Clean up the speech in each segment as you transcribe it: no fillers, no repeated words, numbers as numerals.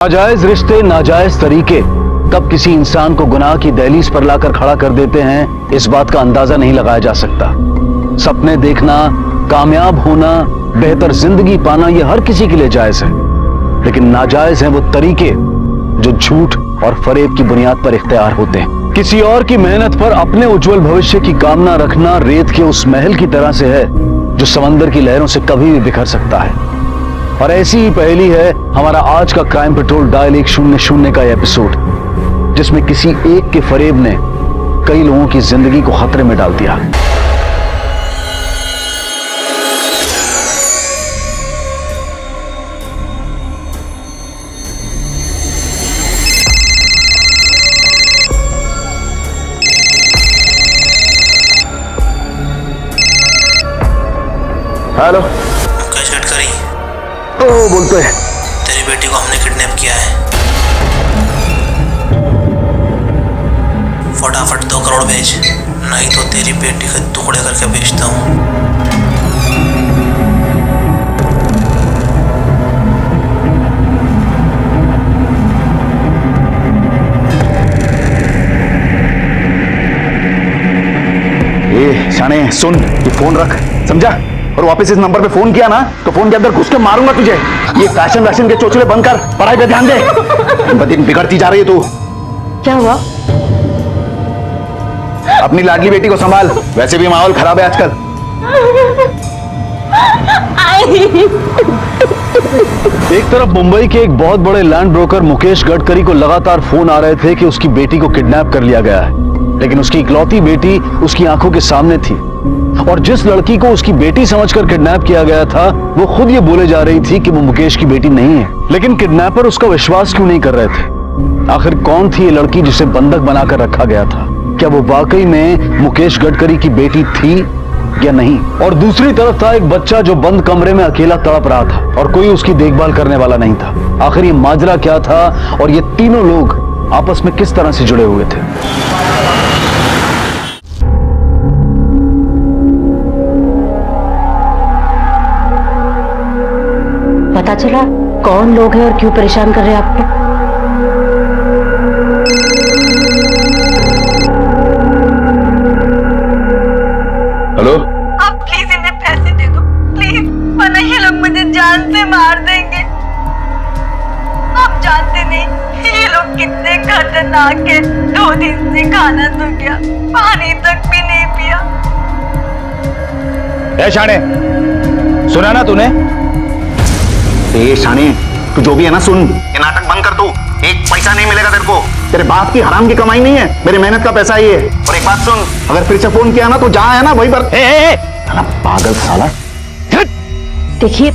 नाजायज रिश्ते, नाजायज तरीके कब किसी इंसान को गुनाह की दहलीज पर लाकर खड़ा कर देते हैं, इस बात का अंदाजा नहीं लगाया जा सकता। सपने देखना, कामयाब होना, बेहतर जिंदगी पाना, यह हर किसी के लिए जायज है, लेकिन नाजायज है वो तरीके जो झूठ और फरेब की बुनियाद पर इख्तियार होते हैं। किसी और की मेहनत पर अपने उज्जवल भविष्य की कामना रखना रेत के उस महल की तरह से है जो समंदर की लहरों से कभी भी बिखर सकता है। और ऐसी ही पहेली है हमारा आज का क्राइम पेट्रोल डायल 100 का एपिसोड, जिसमें किसी एक के फरेब ने कई लोगों की जिंदगी को खतरे में डाल दिया। हेलो, मुकेश गडकरी। ओ बोलते हैं। तेरी बेटी को हमने किडनैप किया है। फटाफट 2 करोड़ भेज, नहीं तो तेरी बेटी के टुकड़े करके बेचता हूँ। ए शाने सुन, ये फोन रख, समझा? और वापस इस नंबर पे फोन किया ना तो फोन के अंदर घुस के मारूंगा तुझे। ये फैशन वैशन के चोचले बंद कर, पढ़ाई पे ध्यान दे। दिन बिगड़ती जा रही है तू। क्या हुआ? अपनी लाडली बेटी को संभाल, वैसे भी माहौल खराब है आजकल। एक तरफ मुंबई के एक बहुत बड़े लैंड ब्रोकर मुकेश गडकरी को लगातार फोन आ रहे थे कि उसकी बेटी को किडनैप कर लिया गया है, लेकिन उसकी इकलौती बेटी उसकी आंखों के सामने थी। और जिस लड़की को उसकी बेटी समझकर किडनैप किया गया था, वो खुद ये बोले जा रही थी कि वो मुकेश की बेटी नहीं है। लेकिन किडनैपर उसका विश्वास क्यों नहीं कर रहे थे? आखिर कौन थी ये लड़की जिसे बंधक बनाकर रखा गया था? क्या वो वाकई में मुकेश गडकरी की बेटी थी या नहीं? और दूसरी तरफ था एक बच्चा जो बंद कमरे में अकेला तड़प रहा था और कोई उसकी देखभाल करने वाला नहीं था। आखिर ये माजरा क्या था और ये तीनों लोग आपस में किस तरह से जुड़े हुए थे? पता चला कौन लोग हैं और क्यों परेशान कर रहे हैं आपको? हेलो, आप प्लीज इन्हें पैसे दे दो, प्लीज, वरना ये लोग मुझे जान से मार देंगे। आप जानते नहीं ये लोग कितने खतरनाक है। 2 दिन से खाना तो क्या, पानी तक भी नहीं पिया। ए शाने, सुना ना तूने? ए शाने, तू जो भी है ना सुन, ये नाटक बंद कर। तू एक पैसा नहीं मिलेगा तेरे को। तेरे बाप की हराम की कमाई नहीं है, मेरी मेहनत का पैसा ही है। और एक बात सुन, अगर फिर से फोन किया ना तो जहां है ना वहीं पर। साला पागल साला। देखिए,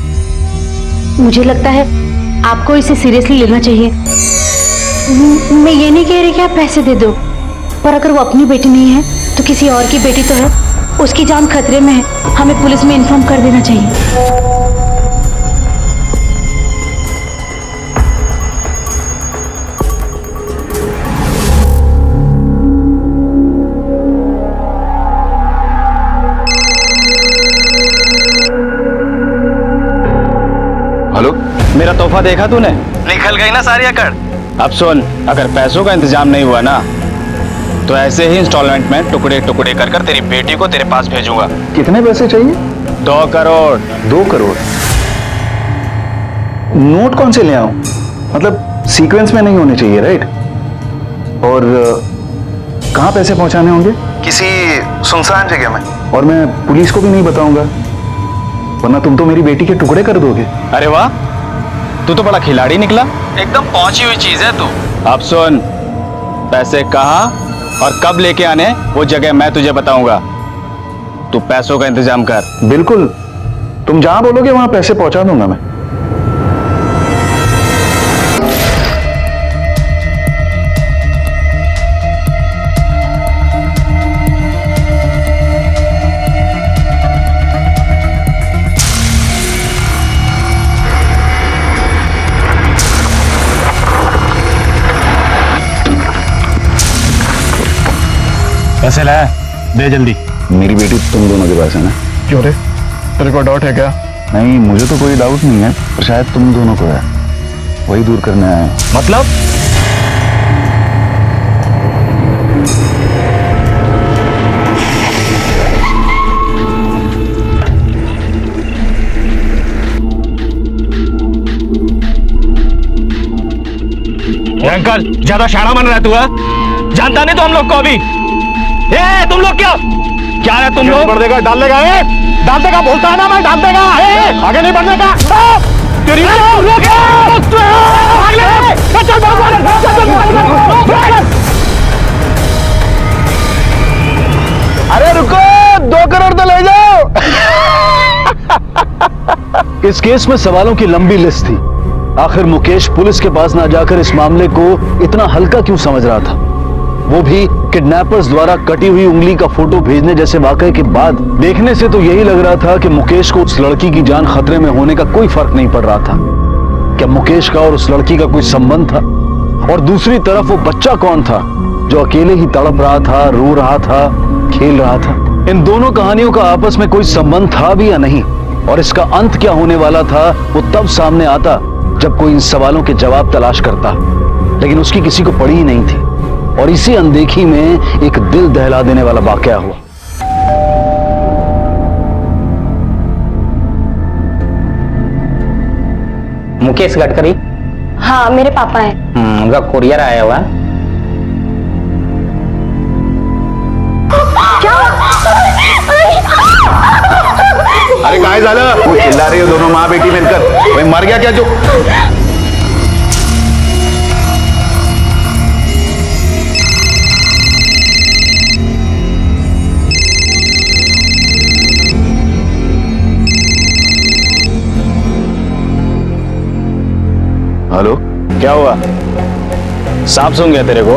मुझे लगता है आपको इसे सीरियसली लेना चाहिए। मैं ये नहीं कह रही कि आप पैसे दे दो, पर अगर वो अपनी बेटी नहीं है तो किसी और की बेटी तो है, उसकी जान खतरे में है। हमें पुलिस में इन्फॉर्म कर देना चाहिए। हेलो, मेरा तोहफा देखा तूने? निकल गई ना सारी अकड़। अब सुन, अगर पैसों का इंतजाम नहीं हुआ ना तो ऐसे ही इंस्टॉलमेंट में टुकड़े टुकड़े कर कर तेरी बेटी को तेरे पास भेजूंगा। कितने पैसे चाहिए? 2 करोड़। 2 करोड़? नोट कौन से ले आऊं? मतलब सीक्वेंस में नहीं होने चाहिए, राइट? और कहाँ पैसे पहुंचाने होंगे? किसी सुनसान जगह में। और मैं पुलिस को भी नहीं बताऊंगा, वरना तुम तो मेरी बेटी के टुकड़े कर दोगे। अरे वाह, तू तो बड़ा खिलाड़ी निकला। एकदम पहुंची हुई चीज है तू। अब सुन, पैसे कहाँ और कब लेके आने वो जगह मैं तुझे बताऊंगा। तू पैसों का इंतजाम कर। बिल्कुल, तुम जहां बोलोगे वहां पैसे पहुंचा दूंगा मैं। पैसे लाया? दे जल्दी। मेरी बेटी तुम दोनों के पास है ना? क्यों रे, तेरे को डाउट है क्या? नहीं, मुझे तो कोई डाउट नहीं है, पर शायद तुम दोनों को है। वही दूर करने आए हैं। मतलब? अंकल ज्यादा शाना बन रहा है तू? जानता नहीं तो हम लोग को अभी। ए तुम लोग क्या है तुम लोग? बढ़ देगा, डाल देगा, डाल देगा, बोलता है ना मैं, डाल देगा। आगे नहीं बढ़ने का। तेरी अरे रुको, 2 करोड़ तो ले जाओ। इस केस में सवालों की लंबी लिस्ट थी। आखिर मुकेश पुलिस के पास ना जाकर इस मामले को इतना हल्का क्यों समझ रहा था, वो भी किडनैपर्स द्वारा कटी हुई उंगली का फोटो भेजने जैसे वाकये के बाद। देखने से तो यही लग रहा था कि मुकेश को उस लड़की की जान खतरे में होने का कोई फर्क नहीं पड़ रहा था। क्या मुकेश का और उस लड़की का कोई संबंध था? और दूसरी तरफ वो बच्चा कौन था जो अकेले ही तड़प रहा था, रो रहा था, खेल रहा था? इन दोनों कहानियों का आपस में कोई संबंध था भी या नहीं, और इसका अंत क्या होने वाला था, वो तब सामने आता जब कोई इन सवालों के जवाब तलाश करता। लेकिन उसकी किसी को पड़ी ही नहीं थी, और इसी अनदेखी में एक दिल दहला देने वाला वाकया हुआ। मुकेश गडकरी? हाँ, मेरे पापा हैं। उनका कुरियर आया हुआ। अरे काय झालं? वो चिल्ला रही हो दोनों माँ बेटी मिलकर। वही मर गया क्या जो? हेलो, क्या हुआ? सांप सूंघ गया तेरे को?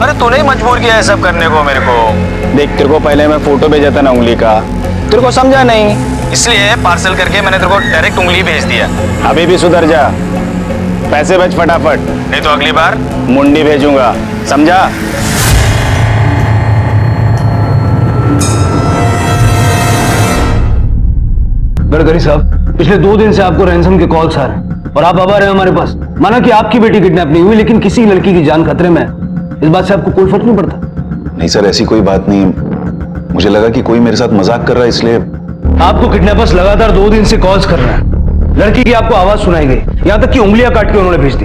अरे तूने ही मजबूर किया है सब करने को मेरे को। देख, तेरे को पहले मैं फोटो भेजा था ना उंगली का, तेरे को समझा नहीं, इसलिए पार्सल करके मैंने तेरे को डायरेक्ट उंगली भेज दिया। अभी भी सुधर जा, पैसे भेज फटाफट, नहीं तो अगली बार मुंडी भेजूंगा, समझा? गडकरी साहब, पिछले 2 दिन से आपको रैंसम के कॉल्स आ रहे हैं और आप आवा रहे हैं हमारे पास। माना कि आपकी बेटी किडनैप नहीं हुई, लेकिन किसी लड़की की जान खतरे में है। इस बात से आपको कोई फर्क नहीं पड़ता? नहीं सर, ऐसी कोई बात नहीं। मुझे लगा कि कोई मेरे साथ मजाक कर रहा है, इसलिए। आपको किडनैपर्स लगातार 2 दिन से कॉल्स कर रहे हैं। लड़की की आपको आवाज सुनाई गई, यहां तक कि उंगलियां काट के उन्होंने भेज दी।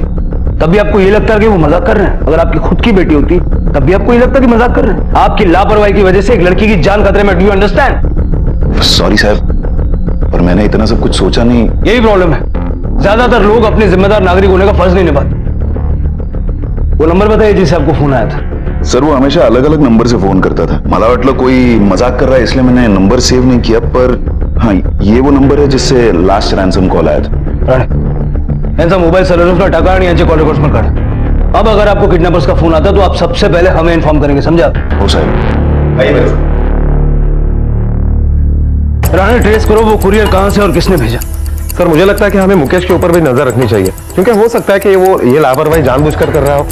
तब भी आपको ये लगता है कि वो मजाक कर रहे हैं? अगर आपकी खुद की बेटी होती तब भी आपको ये लगता कि मजाक कर रहे हैं? आपकी लापरवाही की वजह से एक लड़की की जान खतरे में। Do you understand? सॉरी साहब, पर मैंने इतना सब कुछ सोचा नहीं। यही प्रॉब्लम है, ज्यादातर लोग अपने जिम्मेदार नागरिक होने का फर्ज नहीं निभाते। वो नंबर बताइए जिससे आपको फोन आया था। सर, वो हमेशा अलग अलग नंबर से फोन करता था। मला वाटलं कोई मजाक कर रहा है, इसलिए मैंने नंबर सेव नहीं किया। पर हाँ, ये वो नंबर है जिससे लास्ट रैंसम कॉल आया था। यांचा मोबाईल सलूनचा टाका आणि यांचे कॉल रेकॉर्ड्स में काढा। अब अगर आपको किडनैपर्स का फोन आता तो आप सबसे पहले हमें इन्फॉर्म करेंगे, समझा? हो साहब, आइए। राणे, ट्रेस करो वो कुरियर कहां से और किसने भेजा। सर, मुझे लगता है कि हमें मुकेश के ऊपर भी नजर रखनी चाहिए, क्योंकि हो सकता है कि वो ये लापरवाही जानबूझकर कर रहा हो।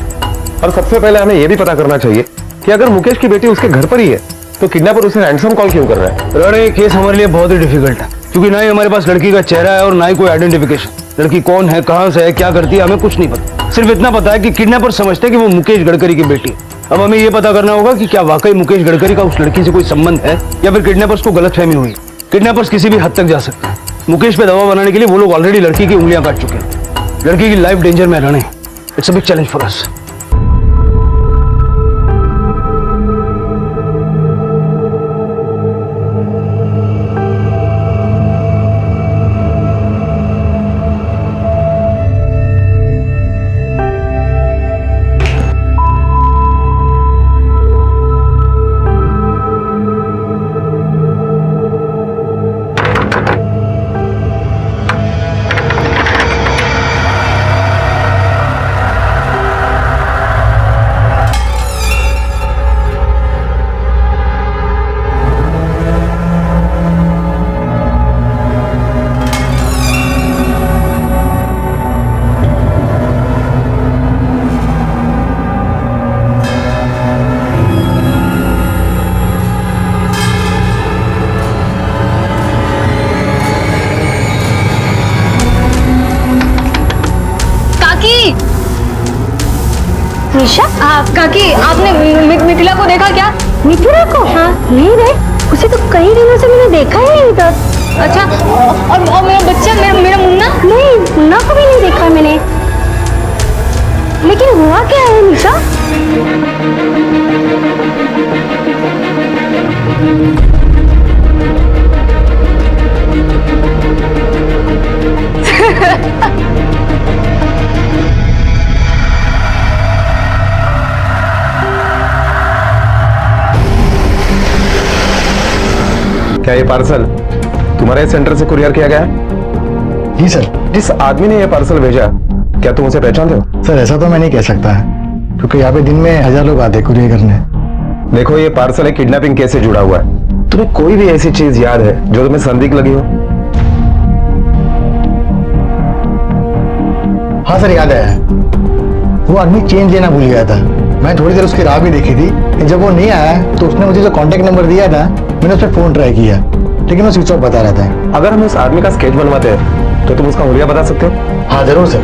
और सबसे पहले हमें यह भी पता करना चाहिए कि अगर मुकेश की बेटी उसके घर पर ही है तो किडनैपर उसे रैंसम कॉल क्यों कर रहा है। राणे, ये केस हमारे लिए बहुत ही डिफिकल्ट है, क्योंकि ना ही हमारे पास लड़की का चेहरा है और ना ही कोई आइडेंटिफिकेशन। लड़की कौन है, कहां से है, क्या करती है, हमें कुछ नहीं पता। सिर्फ इतना पता है कि किडनैपर समझते हैं कि वो मुकेश गडकरी की बेटी है। अब हमें यह पता करना होगा कि क्या वाकई मुकेश गडकरी का उस लड़की से कोई संबंध है या फिर किडनैपर्स को गलतफहमी हुई। किडनैपर्स किसी भी हद तक जा सकते हैं। मुकेश पे दबाव बनाने के लिए वो लोग ऑलरेडी लड़की की उंगलियां काट चुके हैं। लड़की की लाइफ डेंजर में रहने। It's a big challenge for us. Nisha, काकी आपने मिथिला को देखा क्या? मिथिला को? हाँ नहीं रे, उसे तो कई दिनों से मैंने देखा ही नहीं था। अच्छा, और मेरा बच्चा, मेरा मुन्ना? नहीं, मुन्ना को भी नहीं देखा मैंने। लेकिन हुआ क्या है निशा? क्या ये पार्सल तुम्हारे सेंटर से कुरियर किया गया है? जी सर। जिस आदमी ने ये पार्सल भेजा, क्या तुम उसे पहचानते हो? सर ऐसा तो मैं नहीं कह सकता है, क्योंकि यहाँ पे दिन में 1000 लोग आते कुरियर करने। देखो, ये पार्सल एक किडनैपिंग केस से जुड़ा हुआ है। तुम्हें कोई भी ऐसी चीज याद है जो तुम्हें संदिग्ध लगी हो? हाँ सर, याद आया। वो आदमी चेंज लेना भूल गया था। मैं थोड़ी देर उसकी राह भी देखी थी, लेकिन जब वो नहीं आया तो उसने मुझे जो कांटेक्ट नंबर दिया था, मैंने उस पर फोन ट्राई किया, लेकिन वो स्विच ऑफ बता रहा था। अगर हम इस आदमी का स्केच बनवाते हैं तो तुम उसका हुलिया बता सकते हो? हाँ जरूर सर।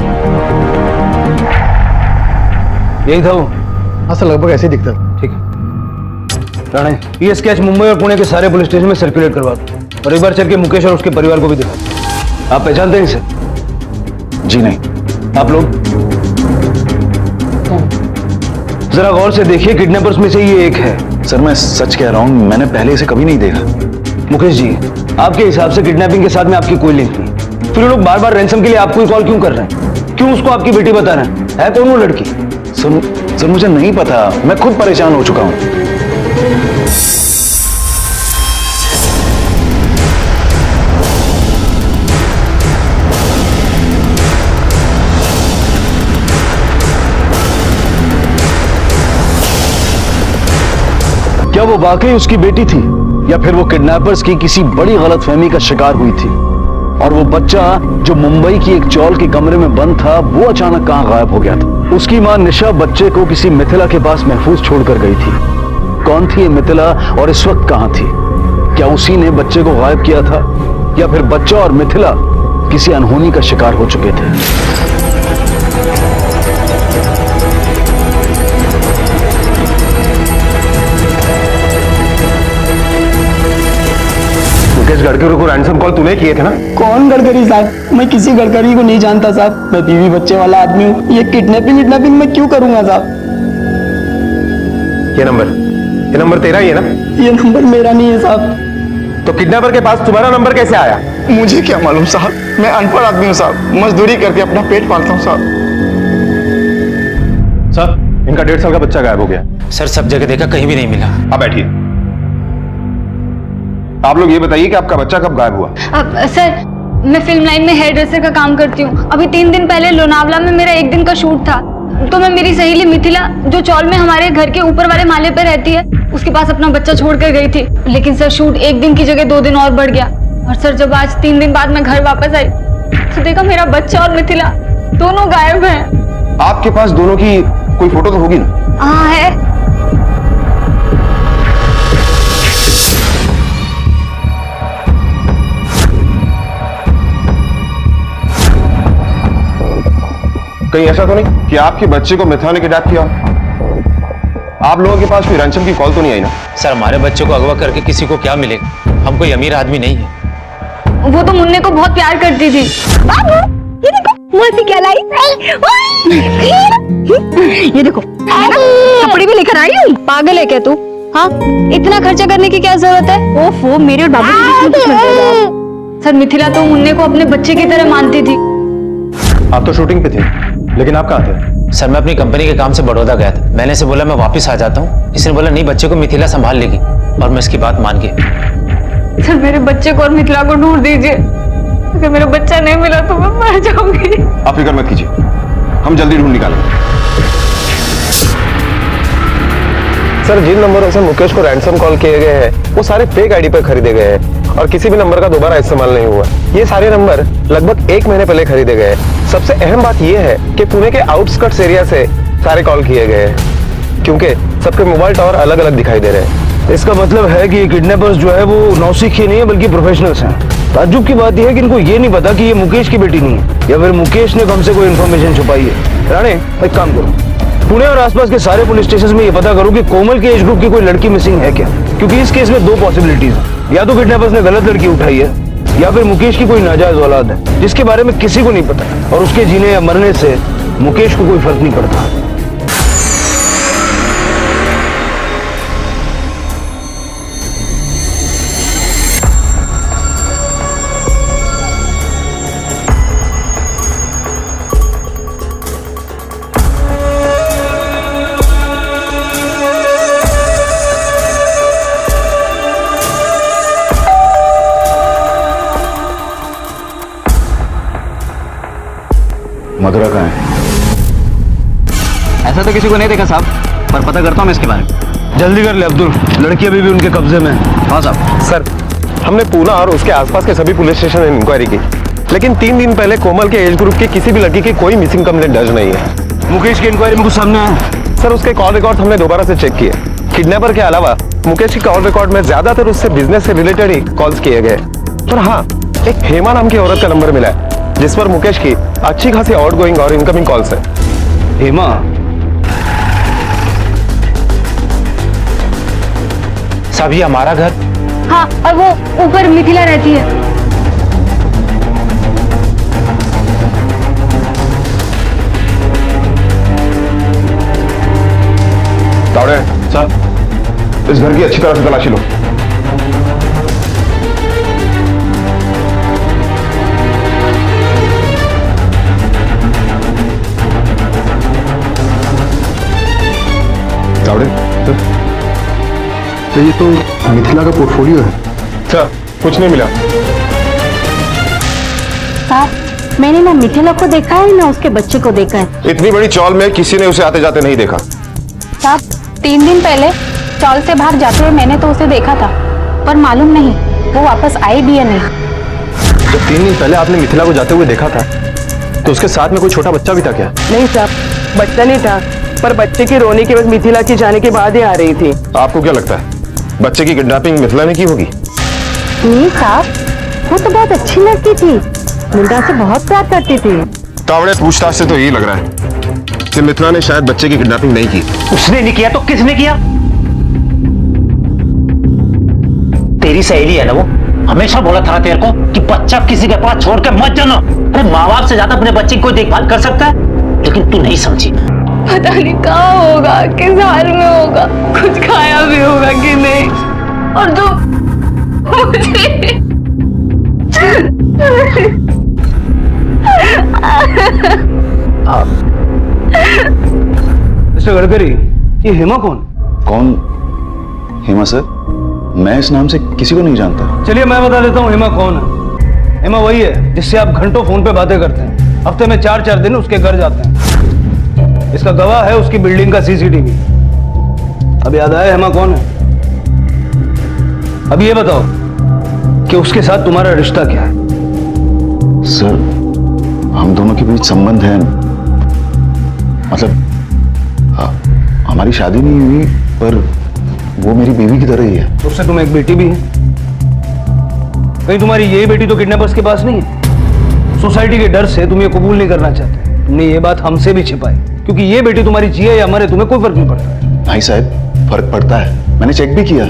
यही था वो? हाँ सर, लगभग ऐसे ही दिखता। ठीक है राणे, ये स्केच मुंबई और पुणे के सारे पुलिस स्टेशन में सर्कुलेट करवा दो, और एक बार चल के मुकेश और उसके परिवार को भी दिखा। आप पहचानते हैं इसे? जी नहीं। आप लोग जरा गौर से देखिए, किडनैपर्स में से ये एक है। सर मैं सच कह रहा हूँ, मैंने पहले इसे कभी नहीं देखा। मुकेश जी, आपके हिसाब से किडनैपिंग के साथ में आपकी कोई लिंक नहीं, फिर लोग बार बार रैंसम के लिए आपको ही कॉल क्यों कर रहे हैं? क्यों उसको आपकी बेटी बता रहे हैं? है कौन वो लड़की? सर मुझे नहीं पता, मैं खुद परेशान हो चुका हूँ। क्या वो वाकई उसकी बेटी थी, या फिर वो किडनैपर्स की किसी बड़ी गलतफहमी का शिकार हुई थी, और वो बच्चा जो मुंबई की एक चौल के कमरे में बंद था, वो अचानक कहां गायब हो गया था? उसकी मां निशा बच्चे को किसी मिथिला के पास महफूज छोड़कर गई थी। कौन थी ये मिथिला और इस वक्त कहां थी? क्या उसी ने बच्चे को गायब किया था, या फिर बच्चा और मिथिला किसी अनहोनी का शिकार हो चुके थे? मुकेश गडकरी को रैंसम कॉल तूने किए थे ना? कौन गडकरी साहब? मैं किसी गडकरी को नहीं जानता साहब। मैं बीवी बच्चे वाला आदमी हूँ। ये किडनैपिंग मैं क्यों करूंगा साहब? ये नंबर तेरा ही है ना? ये नंबर मेरा नहीं है साहब। तो किडनैपर के पास तुम्हारा नंबर कैसे आया? मुझे क्या मालूम साहब, मैं अनपढ़ आदमी हूँ साहब, मजदूरी करके अपना पेट पालता हूँ साहब। सर, इनका 1.5 साल का बच्चा गायब हो गया। सर सब जगह देखा, कहीं भी नहीं मिला। आप बैठिए। आप लोग ये बताइए कि आपका बच्चा कब गायब हुआ? सर, मैं फिल्म लाइन में हेयर ड्रेसर का काम करती हूँ। अभी 3 दिन पहले लोनावला में मेरा 1 दिन का शूट था, तो मैं मेरी सहेली मिथिला, जो चौल में हमारे घर के ऊपर वाले माले पर रहती है, उसके पास अपना बच्चा छोड़कर गई थी। लेकिन सर, शूट 1 दिन की जगह 2 दिन और बढ़ गया, और सर जब आज 3 दिन बाद मैं घर वापस आई तो देखा मेरा बच्चा और मिथिला दोनों गायब हैं। आपके पास दोनों की कोई फोटो तो होगी ना? हाँ है। कहीं ऐसा तो नहीं कि आपके बच्चे को मिथिला ने किडनैप किया? आप लोगों के पास कोई रैंसम की कॉल तो नहीं आई ना? सर हमारे बच्चे को अगवा करके किसी को क्या मिलेगा? हम कोई अमीर आदमी नहीं है। वो तो मुन्ने को बहुत प्यार करती थी। बाबू, ये देखो मौसी क्या लाई। ये देखो कपड़े भी लेकर आई हूँ। पागल है क्या तू? हाँ, इतना खर्चा करने की क्या जरूरत है? ओफो, मेरे और बाबू के बीच में कुछ मत बोलो। सर, मिथिला तो मुन्ने को अपने बच्चे की तरह मानती थी। आप तो शूटिंग पे थे, लेकिन आप कहाँ थे? सर मैं अपनी कंपनी के काम से बड़ौदा गया था। मैंने इसे बोला मैं वापस आ जाता हूँ। इसने बोला नहीं, बच्चे को मिथिला संभाल लेगी, और मैं इसकी बात मान गई। सर, मेरे बच्चे को और मिथिला को ढूंढ दीजिए। अगर मेरा बच्चा नहीं मिला तो मैं मर जाऊंगी। आप फिक्र मत कीजिए, हम जल्दी ढूंढ निकालेंगे। सर, जिन नंबरों से मुकेश को रैंसम कॉल किए गए हैं वो सारे फेक आईडी पर खरीदे गए हैं, और किसी भी नंबर का दोबारा इस्तेमाल नहीं हुआ। ये सारे नंबर लगभग 1 महीने पहले खरीदे गए हैं। सबसे अहम बात यह है कि पुणे के आउटस्कर्ट्स एरिया से सारे कॉल किए गए हैं, क्योंकि सबके मोबाइल टावर अलग अलग दिखाई दे रहे हैं। इसका मतलब है कि ये किडनैपर्स जो है वो नौसिखिए नहीं है, बल्कि प्रोफेशनल्स हैं। ताज्जुब की बात यह है कि इनको ये नहीं पता कि ये मुकेश की बेटी नहीं है, या फिर मुकेश ने हमसे कोई इन्फॉर्मेशन छुपाई है। राणे, एक काम करो, पुणे और आसपास के सारे पुलिस स्टेशन में ये पता करो कि कोमल के एज ग्रुप की कोई लड़की मिसिंग है क्या, क्योंकि इस केस में दो पॉसिबिलिटीज हैं। या तो किडनैपर्स ने गलत लड़की उठाई है, या फिर मुकेश की कोई नाजायज औलाद है जिसके बारे में किसी को नहीं पता, और उसके जीने या मरने से मुकेश को कोई फर्क नहीं पड़ता। मधुरा कहाँ है? ऐसा तो किसी को नहीं देखा साहब, पर पता करता हूँ मैं इसके बारे में। जल्दी कर ले अब्दुल, लड़की अभी भी उनके कब्जे में है। हाँ साहब। सर, हमने पूना और उसके आसपास के सभी पुलिस स्टेशन में इंक्वायरी की, लेकिन 3 दिन पहले कोमल के एज ग्रुप की किसी भी लड़की की कोई मिसिंग कंप्लेंट दर्ज नहीं है। मुकेश की इंक्वायरी में कुछ सामने आया? सर, उसके कॉल रिकॉर्ड हमने दोबारा से चेक किए। किडनैपर के अलावा मुकेश की कॉल रिकॉर्ड में ज्यादातर उससे बिजनेस से रिलेटेड ही कॉल्स किए गए, पर हाँ, एक हेमा नाम की औरत का नंबर मिला है जिस पर मुकेश की अच्छी खासी आउटगोइंग और इनकमिंग कॉल्स है। हेमा? साहब, ये हमारा घर? हाँ, और वो ऊपर मिथिला रहती है। तावड़े सर, इस घर की अच्छी तरह से तलाशी लो। तावड़े तो ये तो मिथिला का पोर्टफोलियो है। सर, कुछ नहीं मिला। साहब, मैंने ना मिथिला को देखा है ना उसके बच्चे को देखा है। इतनी बड़ी चौल में किसी ने उसे आते जाते नहीं देखा। साहब, 3 दिन पहले चौल से बाहर जाते हुए मैंने तो उसे देखा था, पर मालूम नहीं वो वापस आई भी या नहीं। जब 3 दिन पहले आपने मिथिला को जाते हुए देखा था तो उसके साथ में कोई छोटा बच्चा भी था क्या? नहीं साहब, बच्चा नहीं था, पर बच्चे की रोने की वक्त मिथिला की जाने के बाद ही आ रही थी। आपको क्या लगता है बच्चे की किडनैपिंग मिथिला ने की होगी? नहीं साहब, वो तो बहुत अच्छी लड़की थी, मुंडा से बहुत प्यार करती थी। तावड़े, पूछताछ से तो यही लग रहा है कि मिथिला ने शायद बच्चे की किडनैपिंग नहीं की। उसने नहीं किया तो किसने किया? तेरी सहेली है ना वो, हमेशा बोला था तेरे को कि बच्चा किसी के पास छोड़ के मत जाना। अरे माँ बाप से ज्यादा अपने बच्चे की कोई देखभाल कर सकता है, लेकिन तू नहीं समझी। पता नहीं कहाँ होगा, किस हाल में होगा, कुछ खाया भी होगा कि नहीं। और तो मुझे मिस्टर गडकरी, ये हेमा कौन? कौन? हेमा सर, मैं इस नाम से किसी को नहीं जानता। चलिए मैं बता देता हूँ हेमा कौन है। हेमा वही है जिससे आप घंटों फोन पे बातें करते हैं, हफ्ते में 4-4 दिन उसके घर जाते हैं। इसका गवाह है उसकी बिल्डिंग का सीसीटीवी। अब याद आया हेमा कौन है? अब ये बताओ कि उसके साथ तुम्हारा रिश्ता क्या है? सर, हम दोनों के बीच संबंध है, मतलब हमारी शादी नहीं हुई, पर वो मेरी बीवी की तरह ही है। उससे तुम्हें एक बेटी भी है। कहीं तुम्हारी यही बेटी तो किडनैपर्स के पास नहीं है? सोसाइटी के डर से तुम ये कबूल नहीं करना चाहते, तुमने ये बात हमसे भी छिपाई, क्योंकि ये बेटी तुम्हारी जिए या मरे तुम्हें कोई फर्क नहीं पड़ता। भाई साहब, फर्क पड़ता है, मैंने चेक भी किया।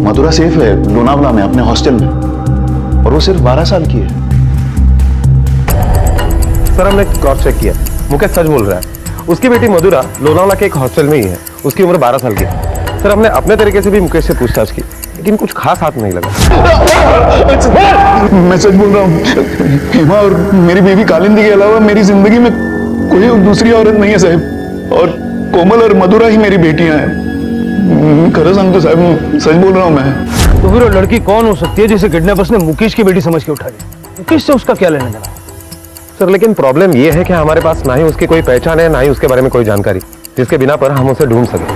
मधुरा सेफ है लोनावला में अपने हॉस्टल में, और वो सिर्फ 12 साल की है। सर, हमने क्रॉस चेक किया, मुकेश सच बोल रहा है। उसकी बेटी मधुरा लोनावला के एक हॉस्टल में ही है, उसकी उम्र 12 साल की है। सर, हमने अपने तरीके से भी मुकेश से पूछताछ की, लेकिन कुछ खास हाथ नहीं लगा। मैं सच बोल रहा हूँ, हेमा और मेरी बीवी कालिंदी के अलावा मेरी जिंदगी में कोई दूसरी औरत नहीं है साहब, और कोमल और मधुरा ही मेरी बेटियां हैं। खरा सांगतो साहब, सच बोल रहा हूँ मैं। तो फिर वो लड़की कौन हो सकती है जिसे किडनैपर्स ने मुकेश की बेटी समझ के उठा ली? मुकेश से उसका क्या लेने देना? सर, लेकिन प्रॉब्लम यह है कि हमारे पास ना ही उसकी कोई पहचान है, ना ही उसके बारे में कोई जानकारी, जिसके बिना पर हम उसे ढूंढ सके।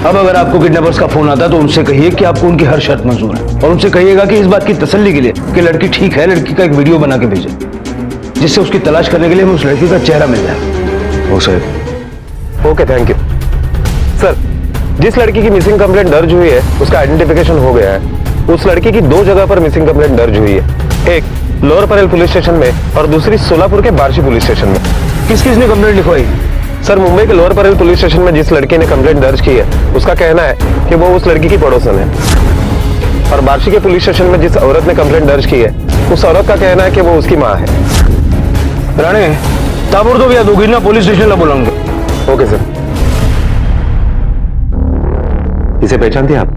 अब अगर आपको किडनैपर्स का फोन आता है तो उनसे कहिए कि आपको उनकी हर शर्त मंजूर है, और उनसे कहिएगा कि इस बात की तसल्ली के लिए कि लड़की ठीक है, लड़की का एक वीडियो बना के भेजे, जिससे उसकी तलाश करने के लिए हमें उस लड़की का चेहरा मिल जाए। ओ साहब। Okay, thank you. सर, जिस लड़की की मिसिंग कंप्लेंट दर्ज हुई है उसका आइडेंटिफिकेशन हो गया है। उस लड़की की 2 जगह पर मिसिंग कंप्लेंट दर्ज हुई है, एक लोअर परेल पुलिस स्टेशन में और दूसरी सोलापुर के बार्शी पुलिस स्टेशन में। किस किस ने कंप्लेंट लिखवाई? सर, मुंबई के लोअर परेल पुलिस स्टेशन में जिस लड़के ने कंप्लेंट दर्ज की है, उसका कहना है कि वो उस लड़की की पड़ोसन है। और बार्शी के पुलिस स्टेशन में जिस औरत ने कंप्लेंट दर्ज की है, उस औरत का कहना है कि वो उसकी माँ है। राणे, ताबड़तोब या दोघींना पोलीस स्टेशनला बोलावून घे. Okay sir. इसे पहचानते हैं आप?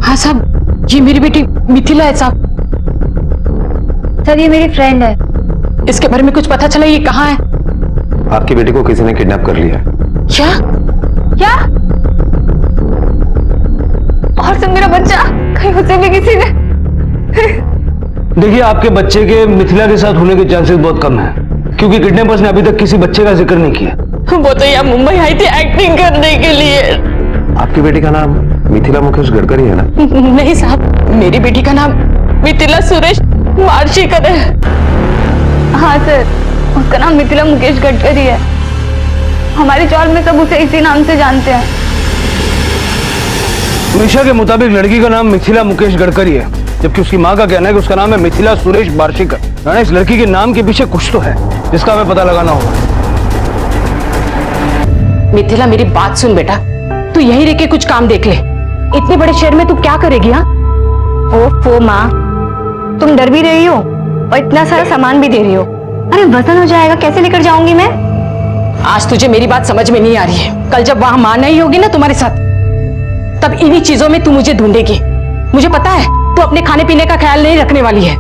हाँ साहब, ये मेरी बेटी मिथिला है साहब. सर ये मेरी फ्रेंड है। इसके बारे में कुछ पता चला? ये कहाँ है? आपकी बेटी को किसी ने किडनैप कर लिया है। क्या? क्या? और सब मेरा बच्चा कहीं उसे भी किसी ने। देखिए, आपके बच्चे के मिथिला के साथ होने के चांसेस बहुत कम है, क्योंकि किडनैपर्स ने अभी तक किसी बच्चे का जिक्र नहीं किया. वो तो यहाँ मुंबई आई थी एक्टिंग करने के लिए. आपकी बेटी का नाम मिथिला मुकेश गडकरी है ना? नहीं साहब, मेरी बेटी का नाम मिथिला सुरेश वार्षिकर है. हाँ सर, उसका नाम मिथिला मुकेश गडकरी है। हमारे चौल में सब उसे इसी नाम से जानते हैं। निशा के मुताबिक लड़की का नाम मिथिला मुकेश गडकरी है, जबकि उसकी माँ का कहना है कि उसका नाम है मिथिला सुरेश वार्षिकर. राणा, इस लड़की के नाम के पीछे कुछ तो है जिसका हमें पता लगाना होगा. मिथिला, मेरी बात सुन बेटा, तू यहीं रह के कुछ काम देख ले. इतने बड़े शहर में तू क्या करेगी? हाँ, ओफो माँ, तुम डर भी रही हो और इतना सारा सामान भी दे रही हो। अरे वजन हो जाएगा, कैसे लेकर जाऊंगी मैं? आज तुझे मेरी बात समझ में नहीं आ रही है. कल जब वहां मां नहीं होगी ना तुम्हारे साथ, तब इन्हीं चीजों में तू मुझे ढूंढेगी. मुझे पता है तू अपने खाने पीने का ख्याल नहीं रखने वाली है.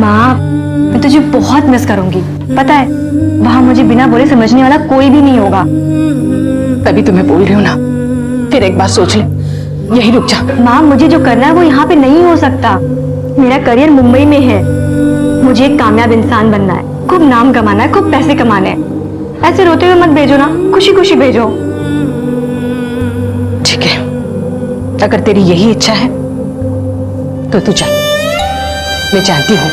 माँ, मैं तुझे बहुत मिस करूंगी. पता है वहां मुझे बिना बोले समझने वाला कोई भी नहीं होगा. तभी तुम्हें बोल रही हूँ ना, फिर एक बार सोच ले. यही रुक जा. माँ, मुझे जो करना है वो यहाँ पे नहीं हो सकता. मेरा करियर मुंबई में है. मुझे एक कामयाब इंसान बनना है, खूब नाम कमाना है, खूब पैसे कमाने हैं. ऐसे रोते हुए मत भेजो ना, खुशी खुशी भेजो. ठीक है, अगर तेरी यही इच्छा है तो तू जा. मैं जानती हूँ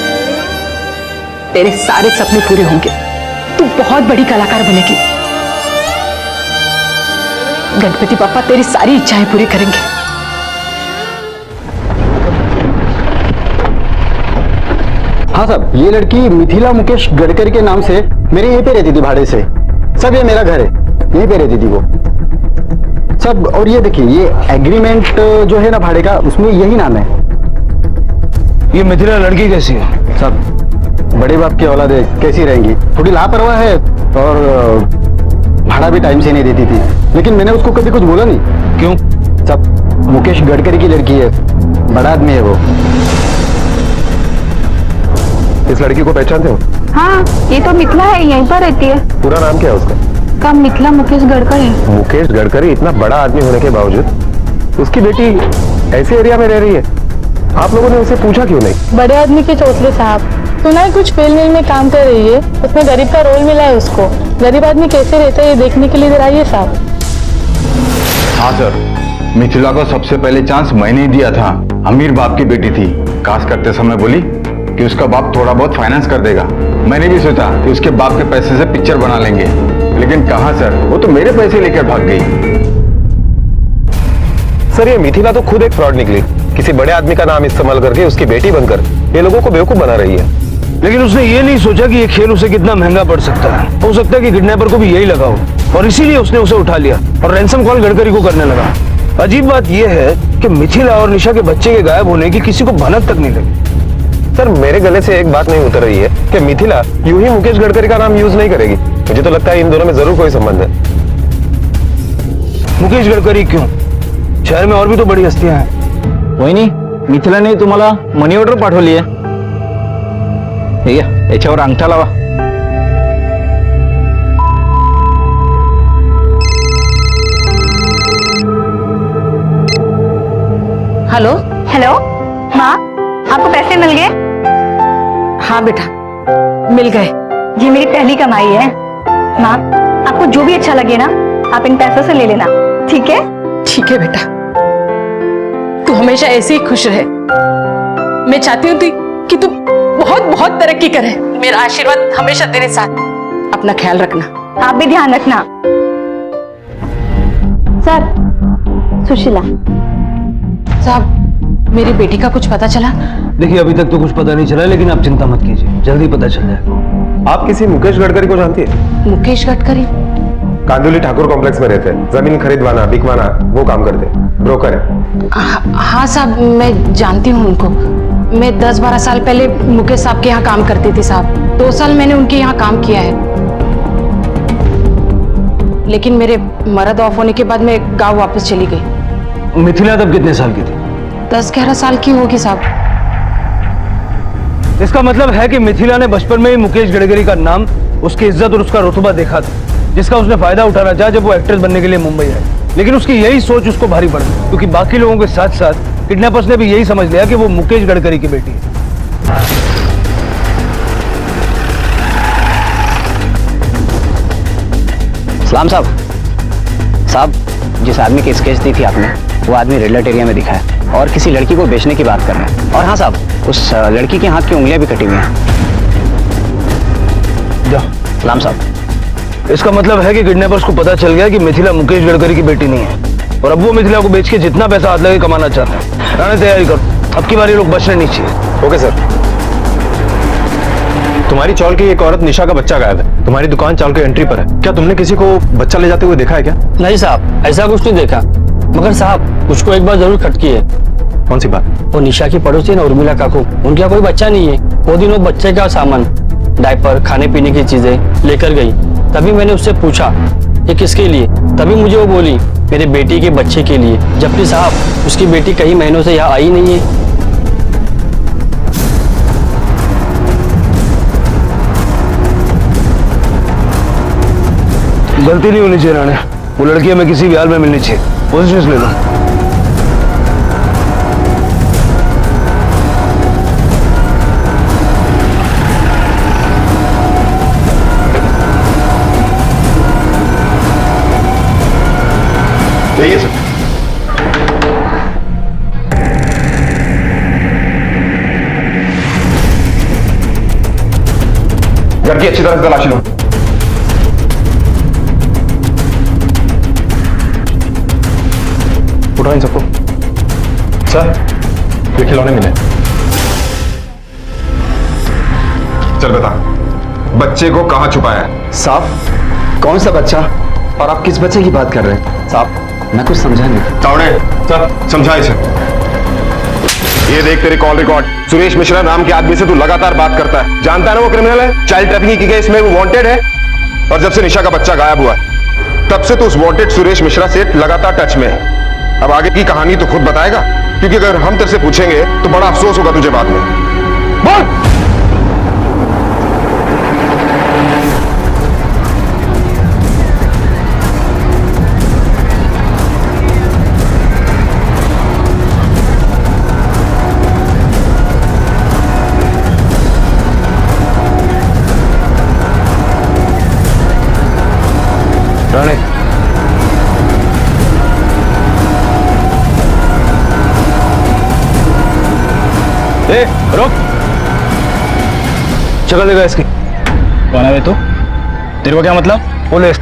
तेरे सारे सपने पूरे होंगे. तू बहुत बड़ी कलाकार बनेगी. गणपति पापा तेरी सारी इच्छाएं पूरी करेंगे. हाँ साहब, ये लड़की मिथिला मुकेश गडकरी के नाम से मेरे यहीं पे रहती थी भाड़े से. सब ये मेरा घर है, यहीं पे रहती थी वो सब. और ये देखिए, ये एग्रीमेंट जो है ना भाड़े का, उसमें यही नाम है. ये मिथिला लड़की कैसी है? सब बड़े बाप की औलाद है, कैसी रहेंगी? थोड़ी लापरवाह है और भाड़ा भी टाइम से नहीं देती थी. लेकिन मैंने उसको कभी कुछ बोला नहीं. क्यों? सब मुकेश गडकरी की लड़की है, बड़ा आदमी है वो. इस लड़की को पहचानते हो? हाँ, ये तो मिथिला है, यहीं पर रहती है. पूरा नाम क्या है उसका? का मिथिला मुकेश गडकरी. मुकेश गडकरी इतना बड़ा आदमी होने के बावजूद उसकी बेटी ऐसे एरिया में रह रही है. आप लोगों ने उसे पूछा क्यों नहीं? बड़े आदमी के चौसले साहब, सुना है कुछ फिल्म में काम कर रही है, उसमें गरीब का रोल मिला है उसको. गरीब आदमी कैसे रहता है ये देखने के लिए इधर आइए साहब. हाँ सर, मिथिला को सबसे पहले चांस मैंने ही दिया था. अमीर बाप की बेटी थी. कास्ट करते समय बोली कि उसका बाप थोड़ा बहुत फाइनेंस कर देगा. मैंने भी सोचा कि उसके बाप के पैसे से पिक्चर बना लेंगे, लेकिन कहाँ सर, वो तो मेरे पैसे लेकर भाग गई. सर, ये मिथिला तो खुद एक फ्रॉड निकली. किसी बड़े आदमी का नाम इस्तेमाल करके उसकी बेटी बनकर ये लोगों को बेवकूफ बना रही है. लेकिन उसने ये नहीं सोचा कि ये खेल उसे कितना महंगा पड़ सकता है. हो सकता है कि किडनैपर को भी यही लगा हो और इसीलिए उसने उसे उठा लिया और रैंसम कॉल गडकरी को करने लगा. अजीब बात यह है कि मिथिला और निशा के बच्चे के गायब होने की किसी को भनक तक नहीं लगी. सर, मेरे गले से एक बात नहीं उतर रही है कि मिथिला यूं ही मुकेश गडकरी का नाम यूज नहीं करेगी. मुझे तो लगता है इन दोनों में जरूर कोई संबंध है. मुकेश गडकरी क्यों? शहर में और भी तो बड़ी हस्तियां हैं. वहिनी, मिथिलाने तुम्हाला मनी ऑर्डर पाठवली आहे. हे घ्या, याच्यावर अंगठा लावा. हेलो. हेलो माँ, आपको पैसे मिल गए? हाँ बेटा, मिल गए. ये मेरी पहली कमाई है. माँ, आपको जो भी अच्छा लगे ना, आप इन पैसों से ले लेना, ठीक है? ठीक है बेटा, तू हमेशा ऐसे ही खुश रहे. मैं चाहती हूँ कि तू बहुत बहुत तरक्की करे. मेरा आशीर्वाद हमेशा तेरे साथ. अपना ख्याल रखना. आप भी ध्यान रखना. सर, सुशीला साहब, मेरी बेटी का कुछ पता चला? देखिए, अभी तक तो कुछ पता नहीं चला, लेकिन आप चिंता मत कीजिए, जल्दी पता चल जाएगा. आप किसी मुकेश गडकरी को जानती है? मुकेश गडकरी? कांदुली ठाकुर कॉम्प्लेक्स में रहते हैं, जमीन खरीदवाना बिकवाना वो काम करते हैं, ब्रोकर है। हाँ साहब, मैं जानती हूँ उनको। मैं 10-12 साल पहले मुकेश साहब के यहाँ काम करती थी साहब। 2 साल मैंने उनके यहाँ काम किया है, लेकिन मेरे मर्द ऑफ होने के बाद मैं गांव वापस चली गई। मिथिला तब कितने साल की थी? 10-11 साल की होगी साहब। इसका मतलब है कि मिथिला ने बचपन में ही मुकेश गडकरी का नाम, उसकी इज्जत और उसका रुतबा देखा था, जिसका उसने फायदा उठाना चाहा जब वो एक्ट्रेस बनने के लिए मुंबई आई। लेकिन उसकी यही सोच उसको भारी पड़ गई, क्योंकि बाकी लोगों के साथ साथ किडनैपर्स ने भी यही समझ लिया कि वो मुकेश गडकरी की बेटी है। सलाम साहब, जिस आदमी की स्केच दी थी आपने, वो आदमी रेड लाइट एरिया में दिखा है और किसी लड़की को बेचने की बात कर रहे हैं। और हाँ साहब, उस लड़की के हाथ की उंगलियां भी कटी हुई हैं। सलाम साहब। इसका मतलब है कि किडनैपर्स को पता चल गया कि मिथिला मुकेश गडकरी की बेटी नहीं है, और अब वो मिथिला को बेच के जितना पैसा हाथ लगे कमाना चाहते हैं। राणे, तैयारी करो, अब की बार ये लोग बचने नहीं चाहिए। Okay sir. तुम्हारी चौल की एक औरत निशा का बच्चा गायब है, तुम्हारी दुकान चौल के एंट्री पर है। क्या तुमने किसी को बच्चा ले जाते हुए देखा है क्या? नहीं साहब, ऐसा कुछ नहीं देखा, मगर साहब मुझको एक बार जरूर खटकी है। कौन सी बात? वो निशा की पड़ोसी ना उर्मिला काकू, उनका कोई बच्चा नहीं है। वो दिन वो बच्चे का सामान, डायपर, खाने पीने की चीजें लेकर गई। तभी मैंने उससे पूछा ये किसके लिए, तभी मुझे वो बोली मेरे बेटी के बच्चे के लिए, जबकि साहब उसकी बेटी कई महीनों से यहाँ आई नहीं है। गलती नहीं होनी चाहिए राणे, वो लड़की हमें किसी भी हाल में मिलनी चाहिए। पोजीशन ले लो। यही है सर। घर की अच्छी तरह से तलाशी लो। उठाओ इन सबको। सर, ये खिलौने मिले। चल बता, बच्चे को कहां छुपाया है? साहब, कौन सा बच्चा और आप किस बच्चे की बात कर रहे हैं? साहब, मैं कुछ समझा नहीं। चावड़े, चल समझा इसे। ये देख तेरी कॉल रिकॉर्ड। सुरेश मिश्रा नाम के आदमी से तू लगातार बात करता है, जानता है ना वो क्रिमिनल है, चाइल्ड ट्रैफिकिंग की केस में वो वांटेड है। और जब से निशा का बच्चा गायब हुआ है, तब से तू उस वांटेड सुरेश मिश्रा से लगातार टच में है। अब आगे की कहानी तो खुद बताएगा, क्योंकि अगर हम तेरे से पूछेंगे तो बड़ा अफसोस होगा तुझे बाद में। बोल। राणे, ए, रुक। शक्ल देगा इसकी। कौन है तू? तेरे को क्या मतलब? पुलिस।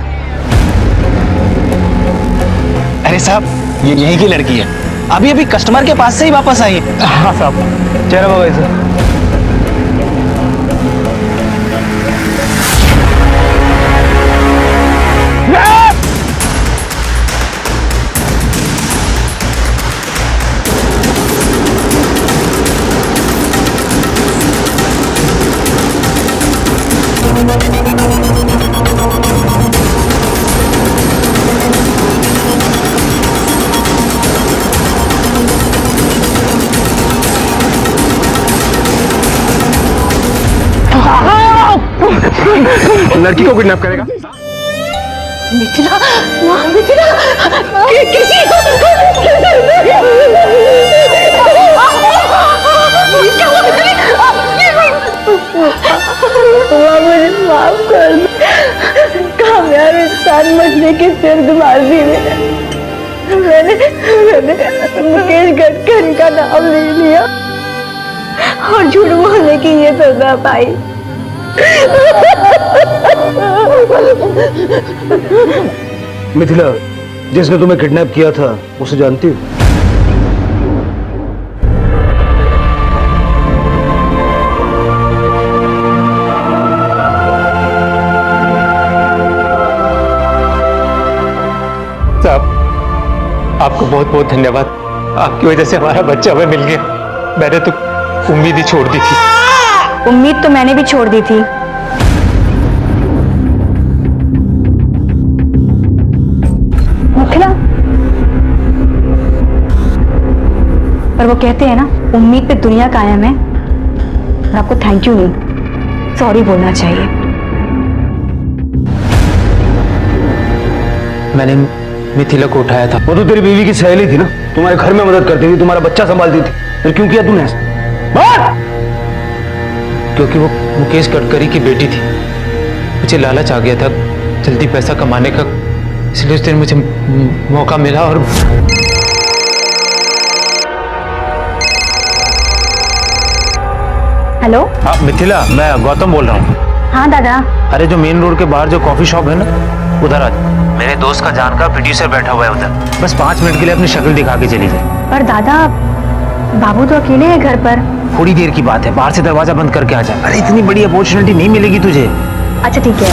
अरे साहब, ये यहीं की लड़की है, अभी अभी कस्टमर के पास से ही वापस आई है। हाँ साहब, चेहरा बाबा इसे। लड़की को किडनैप करेगा? मिथिला, वहाँ मिथिला, किसी मुझे माफ कर दो। कामयाब इंसान मरने के सिर मार दी मैंने मुकेश गडकरी का नाम ले लिया और झूठ बोलने की ये सजा पाई। मिथिला, जिसने तुम्हें किडनैप किया था उसे जानती हो? आपको बहुत बहुत धन्यवाद। आपकी वजह से हमारा बच्चा हमें मिल गया। मैंने तो उम्मीद ही छोड़ दी थी। उम्मीद तो मैंने भी छोड़ दी थी। मिथिला, पर वो कहते हैं ना, उम्मीद पे दुनिया कायम है। और आपको थैंक यू नहीं, सॉरी बोलना चाहिए। मैंने मिथिला को उठाया था। वो तो तेरी बीवी की सहेली थी ना, तुम्हारे घर में मदद करती थी, तुम्हारा बच्चा संभालती थी, फिर क्यों किया तूने ऐसा? बात! क्योंकि वो मुकेश गडकरी की बेटी थी। मुझे लालच आ गया था जल्दी पैसा कमाने का, इसलिए उस दिन मुझे मौका मिला। और हेलो। हाँ मिथिला, मैं गौतम बोल रहा हूँ। हाँ दादा। अरे जो मेन रोड के बाहर जो कॉफी शॉप है ना, उधर आज मेरे दोस्त का जानकार प्रोड्यूसर बैठा हुआ है उधर। बस 5 मिनट के लिए अपनी शक्ल दिखा के चली जाए। पर दादा, बाबू तो अकेले हैं घर पर। थोड़ी देर की बात है, बाहर से दरवाजा बंद करके आ जा। अरे इतनी बड़ी अपॉर्चुनिटी नहीं मिलेगी तुझे। अच्छा ठीक है।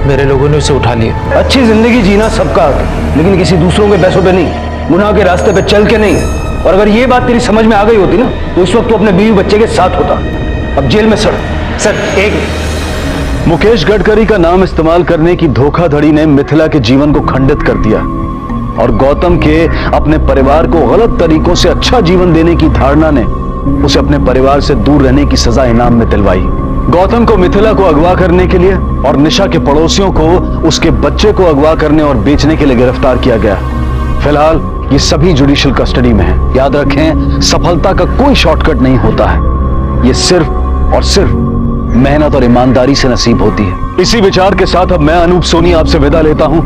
मेरे लोगों ने उसे उठा लिया। अच्छी जिंदगी जीना सबका हक है, लेकिन किसी दूसरों के पैसों पे नहीं, गुनाह के रास्ते पे चल के नहीं। और अगर ये बात तेरी समझ में आ गई होती ना, तो इस वक्त तू अपने बीवी बच्चे के साथ होता। अब जेल में सड़। सर एक मुकेश गडकरी का नाम इस्तेमाल करने की धोखाधड़ी ने मिथिला के जीवन को खंडित कर दिया और गौतम के अपने परिवार को गलत तरीकों से अच्छा जीवन देने की धारणा ने उसे अपने परिवार से दूर रहने की सजा इनाम में दिलवाई। गौतम को मिथिला को अगवा करने के लिए और निशा के पड़ोसियों को उसके बच्चे को अगवा करने और बेचने के लिए गिरफ्तार किया गया। फिलहाल ये सभी जुडिशियल कस्टडी में हैं। याद रखें, सफलता का कोई शॉर्टकट नहीं होता है, ये सिर्फ और सिर्फ मेहनत और ईमानदारी से नसीब होती है। इसी विचार के साथ अब मैं अनूप सोनी आपसे विदा लेता हूं।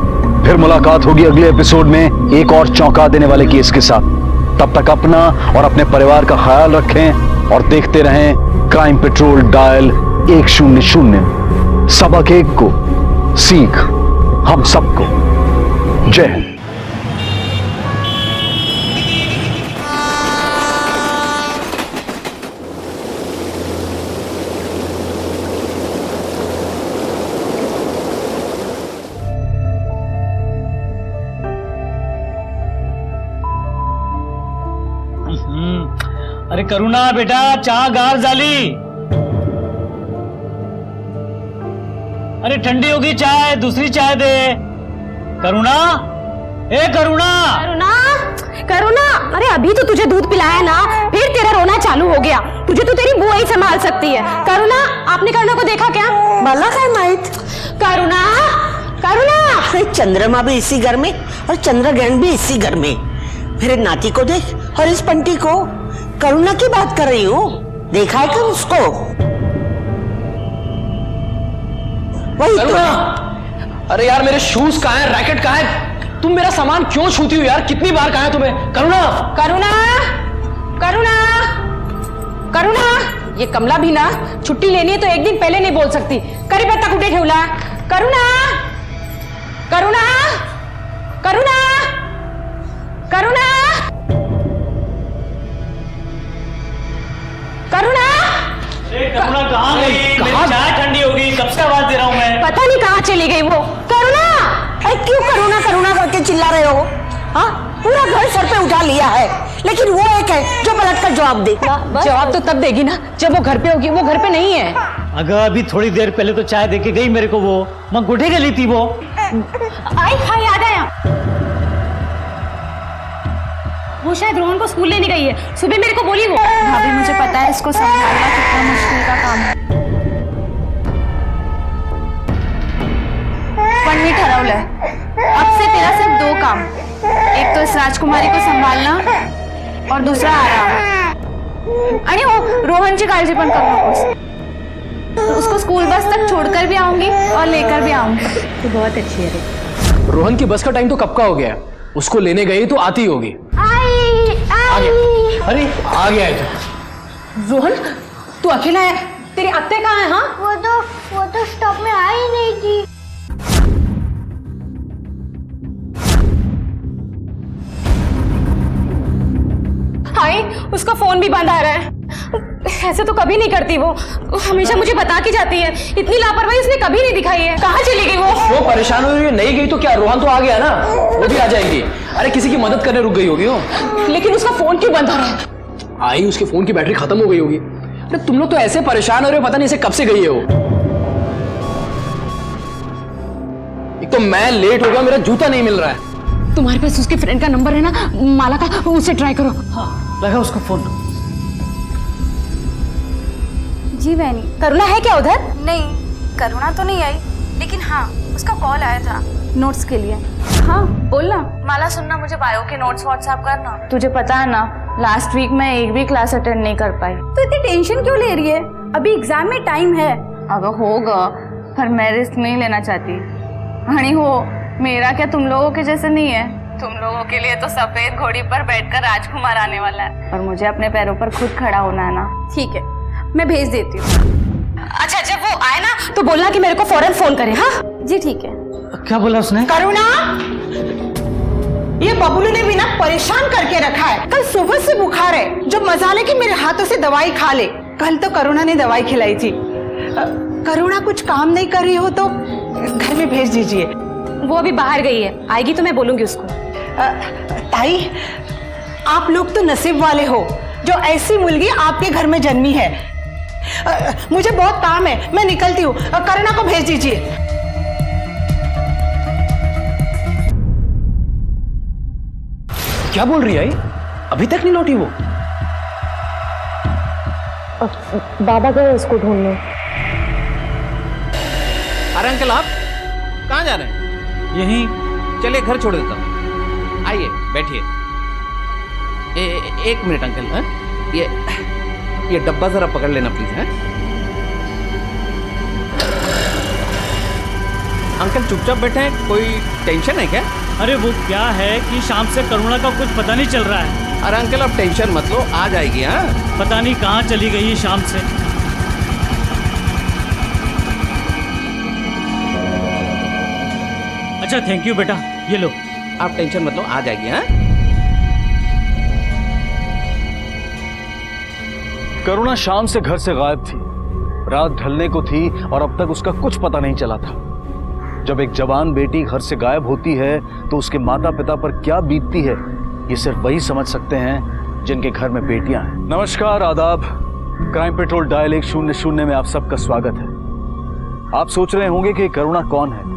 फिर मुलाकात होगी अगले एपिसोड में एक और चौंका देने वाले केस के साथ। तब तक अपना और अपने परिवार का ख्याल रखें और देखते रहें क्राइम पेट्रोल डायल 100। सबक एक को, सीख हम सबको। जय हिंद। अरे करुणा बेटा, चाह गार जाली। अरे ठंडी होगी चाय, दूसरी चाय दे। करुणा, ए करुणा। करुणा, करुणा, अरे अभी तो तुझे दूध पिलाया ना, फिर तेरा रोना चालू हो गया। तुझे तो तेरी बुआ ही संभाल सकती है। करुणा, आपने करुणा को देखा क्या? मला काय माहित। करुणा, करुणा। अरे चंद्रमा भी इसी घर में और चंद्रग्रहण भी इसी घर में। मेरे नाती को देख और इस पंटी को। करुणा की बात कर रही हूँ, देखा है कब उसको? वही तो। अरे यार मेरे शूज कहाँ हैं, रैकेट कहाँ है? तुम मेरा सामान क्यों छूती हो यार? कितनी बार कहा है तुम्हें? करुणा, करुणा, करुणा, करुणा। ये कमला भी ना छुट्टी लेनी है तो एक दिन पहले नहीं बोल सकती। करीबत्ता कुठे ठेवला? करुणा, करुणा, करुणा, करुणा, करुणा। करुणा कहाँ गई? मेरी चाय ठंडी होगी, कब से आवाज दे रहा हूँ मैं। पता नहीं कहाँ चली गई वो। करुणा, अरे क्यों करुणा करुणा करके चिल्ला रहे हो? हाँ, पूरा घर सर पे उठा लिया है, लेकिन वो एक है जो पलट कर जवाब दे। जवाब तो तब देगी ना जब वो घर पे होगी। वो घर पे नहीं है। अगर अभी थोड़ी देर पहले तो चाय देके गई मेरे को, वो मैं गुठे गली थी वो। आई हाँ, याद आया, वो शायद रोहन को स्कूल लेने गई है। सुबह मेरे को बोली वो। भाभी मुझे पता है इसको संभालना कितना मुश्किल का काम है, पण मी ठरवलंय अब से तेरा सिर्फ 2 काम। एक तो इस राजकुमारी को संभालना और दूसरा आराम। आणि हो, रोहनची काळजी पण करू नकोस। तो उसको स्कूल बस तक छोड़कर भी आऊंगी और लेकर भी आऊंगी। तो बहुत अच्छी है। रोहन की बस का टाइम तो कब का हो गया? उसको लेने गई तो आती होगी। आ गया। अरे आ गया है तो। रोहन, तू अकेला है? तेरी अत्ते कहाँ है? हाँ, वो तो स्टॉप में आ ही नहीं थी। हाय, उसका फोन भी बंद आ रहा है। ऐसे तो कभी नहीं करती वो हमेशा मुझे बता के जाती है। इतनी लापरवाही उसने कभी नहीं दिखाई है। कहाँ चली गई वो परेशान हो रही है, नहीं गई तो क्या, रोहन तो आ गया ना, वो भी आ जाएंगी। अरे किसी की मदद करने रुक गई होगी वो। लेकिन उसका फोन क्यों बंद हो रहा है? आई उसके फोन की बैटरी खत्म हो गई होगी। अरे तुम लोग तो ऐसे परेशान हो रहे हो, पता नहीं इसे कब से गई है वो। एक तो मैं लेट हो गया, मेरा जूता नहीं मिल रहा है। तुम्हारे पास उसके फ्रेंड का नंबर है ना, माला का, उससे ट्राई करो। हाँ लगा उसका फोन। जी वैनी, करुणा है क्या उधर? नहीं, करुणा तो नहीं आई, लेकिन हाँ उसका कॉल आया था नोट्स के लिए। हाँ बोलना। माला सुनना, मुझे बायो के नोट्स व्हाट्सएप करना। तुझे पता है ना, लास्ट वीक मैं एक भी क्लास अटेंड नहीं कर पाई। तो इतनी टेंशन क्यों ले रही है? अभी एग्जाम में टाइम है। अब होगा, पर मैं रिस्क नहीं लेना चाहती। हनी हो, मेरा क्या तुम लोगों के जैसे नहीं है। तुम लोगों के लिए तो सफेद घोड़ी पर बैठकर राजकुमार आने वाला है, और मुझे अपने पैरों पर खुद खड़ा होना है ना। ठीक है, मैं भेज देती हूँ। अच्छा जब वो आए ना तो बोलना कि मेरे को फौरन फोन करे। हाँ जी ठीक है। क्या बोला उसने? करुणा, ये बबलू ने भी ना परेशान करके रखा है। कल सुबह से बुखार है, जो मजाले की मेरे हाथों से दवाई खा ले। कल तो करुणा ने दवाई खिलाई थी। करुणा कुछ काम नहीं कर रही हो तो घर में भेज दीजिए। वो अभी बाहर गई है, आएगी तो मैं बोलूंगी उसको। ताई, आप लोग तो नसीब वाले हो जो ऐसी मुलगी आपके घर में जन्मी है। मुझे बहुत काम है, मैं निकलती हूँ। करुणा को भेज दीजिए। क्या बोल रही है? अभी तक नहीं लौटी वो? बाबा गए उसको ढूंढने। अरे अंकल, आप कहाँ जा रहे हैं? यहीं, चलिए घर छोड़ देता हूँ। आइए बैठिए। एक मिनट अंकल, हाँ ये डब्बा जरा पकड़ लेना प्लीज। है अंकल, चुपचाप बैठे हैं, कोई टेंशन है क्या? अरे वो क्या है कि शाम से करुणा का कुछ पता नहीं चल रहा है। अरे अंकल आप टेंशन मत लो, आ जाएगी। हाँ पता नहीं कहाँ चली गई है शाम से। अच्छा थैंक यू बेटा, ये लो। आप टेंशन मत लो, आ जाएगी। हाँ करुणा शाम से घर से गायब थी। रात ढलने को थी और अब तक उसका कुछ पता नहीं चला था। जब एक जवान बेटी घर से गायब होती है तो उसके माता पिता पर क्या बीतती है, ये सिर्फ वही समझ सकते हैं जिनके घर में बेटियां हैं। नमस्कार, आदाब। क्राइम पेट्रोल डायल 100 में आप सबका स्वागत है। आप सोच रहे होंगे कि करुणा कौन है।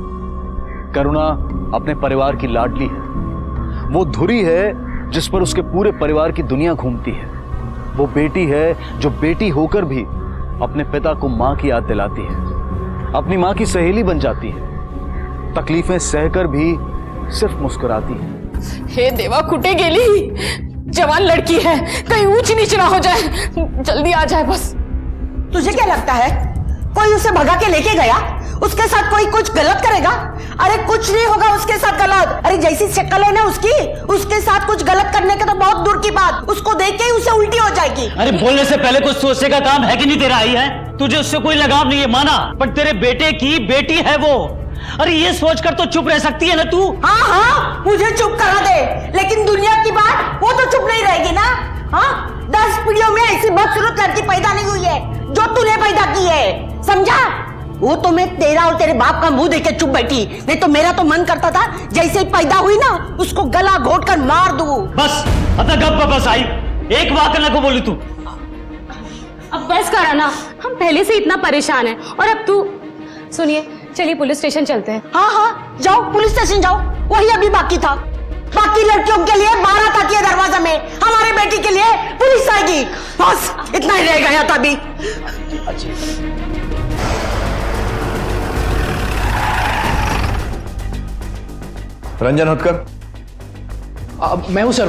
करुणा अपने परिवार की लाडली है। वो धुरी है जिस पर उसके पूरे परिवार की दुनिया घूमती है। वो बेटी है जो बेटी होकर भी अपने पिता को मां की याद दिलाती है, अपनी मां की सहेली बन जाती है, तकलीफें सहकर भी सिर्फ मुस्कुराती है। हे देवा, कुटे गेली। जवान लड़की है, कहीं ऊंच नीच ना हो जाए, जल्दी आ जाए बस। तुझे क्या लगता है कोई उसे भगा के लेके गया? उसके साथ कोई कुछ गलत करेगा? अरे कुछ नहीं होगा उसके साथ गलत। अरे जैसी शक्ल है ना उसकी, उसके साथ कुछ गलत करने के तो बहुत दूर की बात, उसको देख के ही उसे उल्टी हो जाएगी। अरे बोलने से पहले कुछ सोचने का काम है कि नहीं तेरा? आई है, तुझे उससे कोई लगाव नहीं है माना, पर तेरे बेटे की बेटी है वो। अरे ये सोचकर तो चुप रह सकती है ना तू? हाँ हाँ, मुझे चुप करा दे, लेकिन दुनिया की बात वो तो चुप नहीं रहेगी ना। हाँ, 10 पीढ़ियों में ऐसी बदसूरत लड़की पैदा नहीं हुई है जो तूने पैदा की है, समझा? वो तो मैं तेरा और तेरे बाप का मुंह देख के चुप बैठी, नहीं तो मेरा तो मन करता था जैसे ही पैदा हुई ना उसको गला घोट कर मार दूं। बस अब तक गप बस आई, एक बात करने को बोली तू। अब बस करा ना, हम पहले से इतना परेशान है और अब तू। सुनिए, चलिए पुलिस स्टेशन चलते हैं। हाँ हाँ जाओ, पुलिस स्टेशन जाओ, वही अभी बाकी था। बाकी लड़कियों के लिए 12 तक ये दरवाजा में, हमारे बेटी के लिए पुलिस आएगी। बस इतना ही रह गया था अभी। रंजन हटकर। मैं हूँ सर,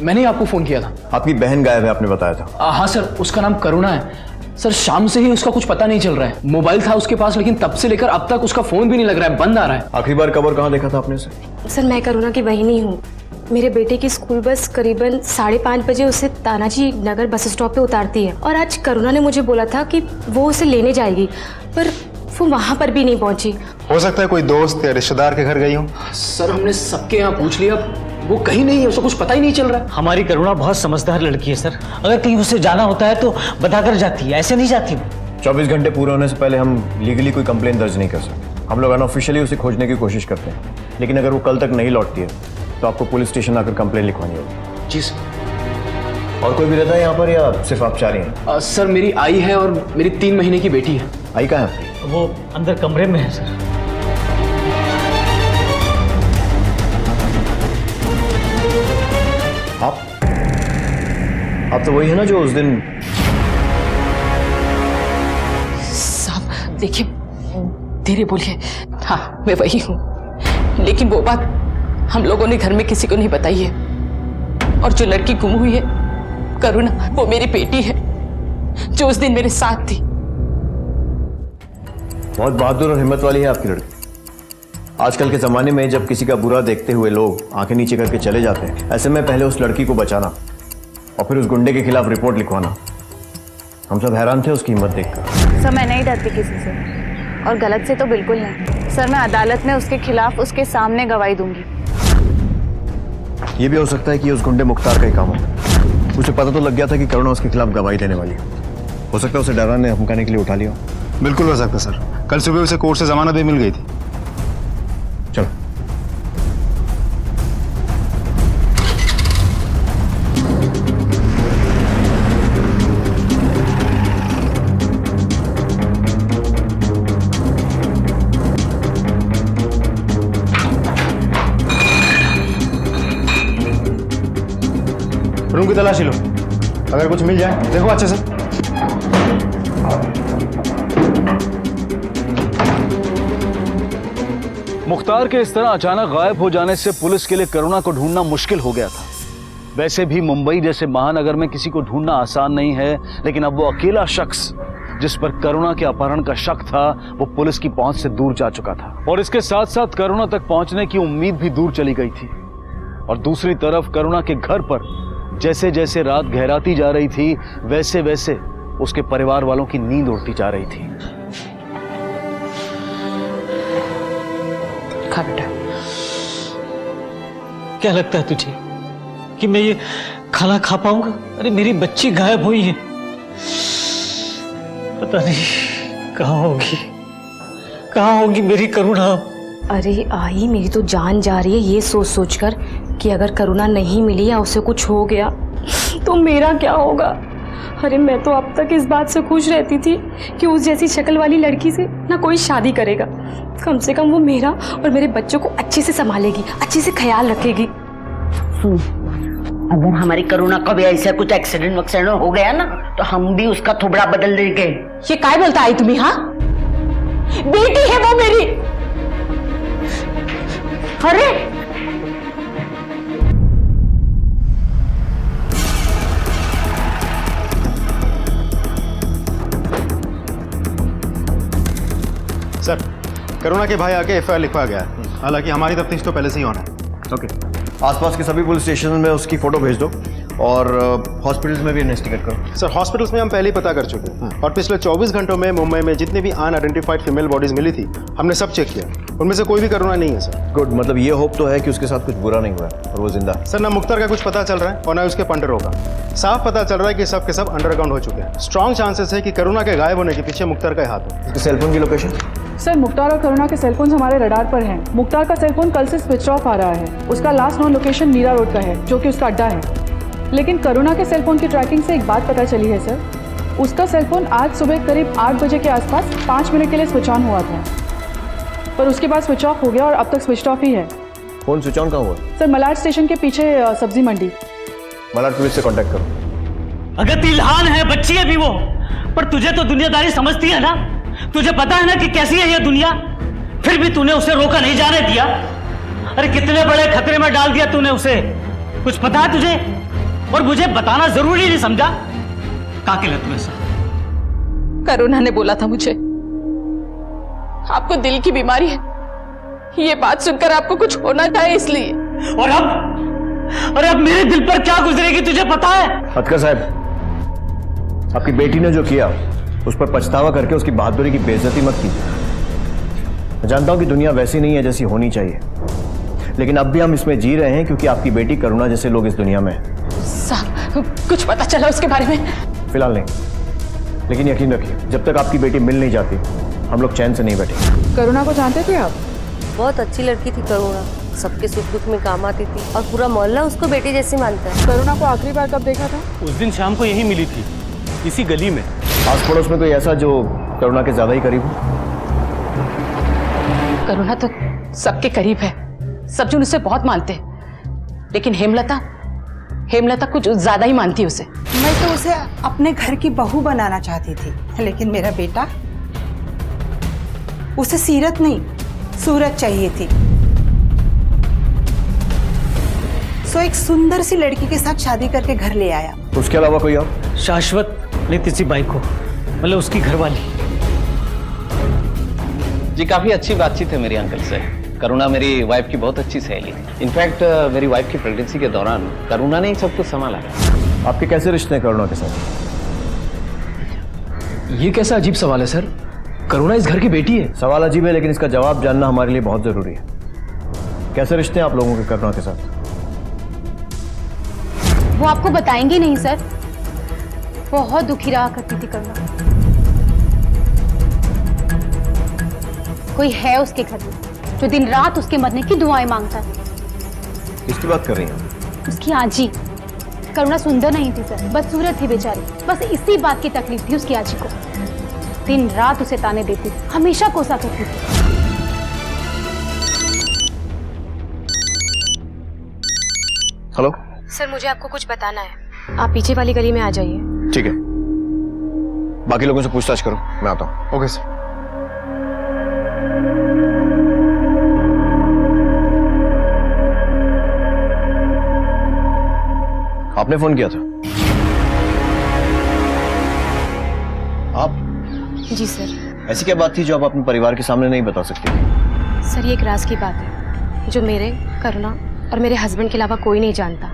मैंने आपको फोन किया था। आपकी बहन गायब है, आपने बताया था। हाँ सर, उसका नाम करुणा है सर। शाम से ही उसका कुछ पता नहीं चल रहा है। मोबाइल था उसके पास, लेकिन तब से लेकर अब तक उसका फोन भी नहीं लग रहा है, बंद आ रहा है। आखिरी बार कब और कहाँ देखा था आपने उसे? सर मैं करुणा की बहिनी हूँ। मेरे बेटे की स्कूल बस करीबन 5:30 बजे उसे तानाजी नगर बस स्टॉप पे उतारती है, और आज करुणा ने मुझे बोला था कि वो उसे लेने जाएगी, पर वो वहाँ पर भी नहीं पहुंची। हो सकता है कोई दोस्त या रिश्तेदार के घर गई हो। सर हमने सबके यहाँ पूछ लिया, वो कहीं नहीं है, उसको कुछ पता ही नहीं चल रहा। हमारी करुणा बहुत समझदार लड़की है सर, अगर कहीं उसे जाना होता है तो बताकर जाती है, ऐसे नहीं जाती वो। 24 घंटे पूरे होने से पहले हम लीगली कोई कंप्लेन दर्ज नहीं कर सकते। हम लोग अनऑफिशियली उसे खोजने की कोशिश करते हैं, लेकिन अगर वो कल तक नहीं लौटती है तो आपको पुलिस स्टेशन आकर कंप्लेन लिखवानी होगी। जी सर। और कोई भी रहता है यहाँ पर या सिर्फ आप 4 ही हैं? सर मेरी आई है और मेरी 3 महीने की बेटी है। आई कहाँ है? वो अंदर कमरे में है सर। आप तो वही है ना जो उस दिन? साहब देखिए, धीरे बोलिए। हाँ मैं वही हूँ, लेकिन वो बात हम लोगों ने घर में किसी को नहीं बताई है। और जो लड़की गुम हुई है करुणा, वो मेरी बेटी है जो उस दिन मेरे साथ थी। बहुत बहादुर और हिम्मत वाली है आपकी लड़की। आजकल के जमाने में जब किसी का बुरा देखते हुए लोग आंखें नीचे करके चले जाते हैं, ऐसे में पहले उस लड़की को बचाना और फिर उस गुंडे के खिलाफ रिपोर्ट लिखवाना, हम सब हैरान थे उसकी हिम्मत देखकर। सर मैं नहीं डरती किसी से, और गलत से तो बिल्कुल नहीं। सर मैं अदालत में उसके खिलाफ उसके सामने गवाही दूंगी। ये भी हो सकता है कि उस गुंडे मुख्तार का ही काम हो। उसे पता तो लग गया था कि करुणा उसके खिलाफ गवाही देने वाली है। हो सकता है उसे डराने धमकाने के लिए उठा लिया। बिल्कुल हो सकता सर, कल सुबह उसे कोर्ट से जमानत भी मिल गई थी। चलो। रूम की तलाशी लो, अगर कुछ मिल जाए देखो अच्छे से। मुख्तार के इस तरह अचानक गायब हो जाने से पुलिस के लिए करुणा को ढूंढना मुश्किल हो गया था। वैसे भी मुंबई जैसे महानगर में किसी को ढूंढना आसान नहीं है, लेकिन अब वो अकेला शख्स जिस पर करुणा के अपहरण का शक था वो पुलिस की पहुंच से दूर जा चुका था, और इसके साथ साथ करुणा तक पहुंचने की उम्मीद भी दूर चली गई थी। और दूसरी तरफ करुणा के घर पर जैसे जैसे रात गहराती जा रही थी, वैसे वैसे उसके परिवार वालों की नींद उड़ती जा रही थी। खा बेटा। क्या लगता है तुझे कि मैं ये खाना खा पाऊंगा? अरे मेरी बच्ची गायब हुई है, पता नहीं कहाँ होगी मेरी करुणा। अरे आई, मेरी तो जान जा रही है ये सोच सोचकर कि अगर करुणा नहीं मिली या उसे कुछ हो गया तो मेरा क्या होगा। अरे मैं तो अब तक इस बात से खुश रहती थी कि उस जैसी शक्ल वाली लड़की से ना कोई शादी करेगा। कम से कम वो मेरा और मेरे बच्चों को अच्छे से संभालेगी, अच्छे से ख्याल रखेगी। अगर हमारी करुणा का भी ऐसा कुछ एक्सीडेंट वक्सीडेंट हो गया ना तो हम भी उसका थोबड़ा बदल देंगे। ये काय बोलता आई तुम्ही? हाँ बेटी है वो मेरी। अरे सर, करुणा के भाई आके एफआईआर लिखवा गया है। हालांकि हमारी तफ्तीश तो पहले से ही होना है। ओके, आसपास के सभी पुलिस स्टेशन में उसकी फोटो भेज दो और हॉस्पिटल्स में भी इन्वेस्टिगेट करो। सर हास्पिटल्स में हम पहले ही पता कर चुके हैं, और पिछले 24 घंटों में मुंबई में जितनी भी अनआइडेंटिफाइड फीमेल बॉडीज मिली थी हमने सब चेक किया, उनमें से कोई भी करुणा नहीं है सर। गुड, मतलब ये होप तो है कि उसके साथ कुछ बुरा नहीं हुआ और वो जिंदा। सर ना मुख्तार का कुछ पता चल रहा है और ना उसके पंडरों का। साफ पता चल रहा है कि सब के सब अंडरग्राउंड हो चुके हैं। स्ट्रॉन्ग चांसेस है कि करुणा के गायब होने के पीछे मुख्तार का हाथ है। उसके सेलफोन की लोकेशन? सर मुख्तार और करुणा के सेलफोन हमारे रडार पर हैं। मुख्तार का सेलफोन कल से स्विच ऑफ आ रहा है। उसका last known location Mira Road का है जो कि उसका अड्डा है। लेकिन करुणा के सेलफोन की ट्रैकिंग से एक बात पता चली है सर, उसका सेलफोन आज सुबह करीब 8 बजे के आसपास 5 मिनट के लिए स्विच ऑन हुआ था, पर उसके बाद स्विच ऑफ हो गया और अब तक स्विच ऑफ ही है। फोन स्विच ऑन कहाँ हुआ? सर मलाड स्टेशन के पीछे सब्जी मंडी। मलाड पुलिस से कांटेक्ट करो। अगर तिलहान है, बच्ची है भी वो, पर तुझे तो दुनियादारी समझती है ना, तुझे पता है ना कि कैसी है ये दुनिया, फिर भी तूने उसे रोका नहीं जाने दिया। अरे कितने बड़े खतरे में डाल दिया तूने उसे, कुछ पता है तुझे? और मुझे बताना जरूरी नहीं समझा? कहाँ के तुम्हें ऐसा? करुणा ने बोला था मुझे आपको दिल की बीमारी है, ये बात सुनकर आपको कुछ होना चाहिए इसलिए। और अब मेरे दिल पर क्या गुजरेगी तुझे पता है? हतकर साहब, आपकी बेटी ने जो किया उस पर पछतावा करके उसकी बहादुरी की बेइज्जती मत कीजिए। मैं जानता हूं कि दुनिया वैसी नहीं है जैसी होनी चाहिए, लेकिन अब भी हम इसमें जी रहे हैं क्योंकि आपकी बेटी करुणा जैसे लोग इस दुनिया में हैं। साहब कुछ पता चला उसके बारे में? फिलहाल नहीं, लेकिन यकीन रखिए जब तक आपकी बेटी मिल नहीं जाती हम लोग चैन से नहीं बैठेंगे। करुणा को जानते थे आप? बहुत अच्छी लड़की थी करुणा, सबके सुख दुख में काम आती थी और पूरा मोहल्ला उसको बेटी जैसी मानता है। करुणा को आखिरी बार कब देखा था? उस दिन शाम को यही मिली थी, इसी गली में। आस पड़ोस में कोई ऐसा जो करुणा के ज्यादा ही करीब हो? करुणा तो सबके करीब है, सब जन उसे बहुत मानते हैं, लेकिन हेमलता कुछ ज्यादा ही मानती है उसे। मैं तो उसे अपने घर की बहू बनाना चाहती थी, लेकिन मेरा बेटा, उसे सीरत नहीं सूरत चाहिए थी। सो एक सुंदर सी लड़की के साथ शादी करके घर ले आया। उसके अलावा कोई और? शाश्वत लेती थी बाई को, मतलब उसकी घरवाली। जी काफी अच्छी बातचीत है मेरी अंकल से। करुणा मेरी वाइफ की बहुत अच्छी सहेली है। इनफैक्ट मेरी वाइफ की प्रेगनेंसी के दौरान करुणा ने ही सब कुछ संभाला है। आपके कैसे रिश्ते हैं करुणा के साथ? ये कैसा अजीब सवाल है सर? करुणा इस घर की बेटी है। सवाल अजीब है, लेकिन इसका जवाब जानना हमारे लिए बहुत जरूरी है। कैसे रिश्ते हैं आप लोगों के करुणा के साथ? वो आपको बताएंगे नहीं सर। बहुत दुखी रहा करती थी करुणा। कोई है उसके घर में जो दिन रात उसके मरने की दुआएं मांगता है। किसकी बात कर रही हैं? उसकी आजी। करुणा सुंदर नहीं थी सर, बदसूरत थी बेचारी। बस इसी बात की तकलीफ थी उसकी आजी को। दिन रात उसे ताने देती, हमेशा कोसा करती थी। हेलो सर, मुझे आपको कुछ बताना है। आप पीछे वाली गली में आ जाइए। ठीक है, बाकी लोगों से पूछताछ करो, मैं आता हूँ। Okay sir. आपने फोन किया था? आप? जी सर। ऐसी क्या बात थी जो आप अपने परिवार के सामने नहीं बता सकती? सर, ये एक राज की बात है जो मेरे, करुणा और मेरे हस्बैंड के अलावा कोई नहीं जानता।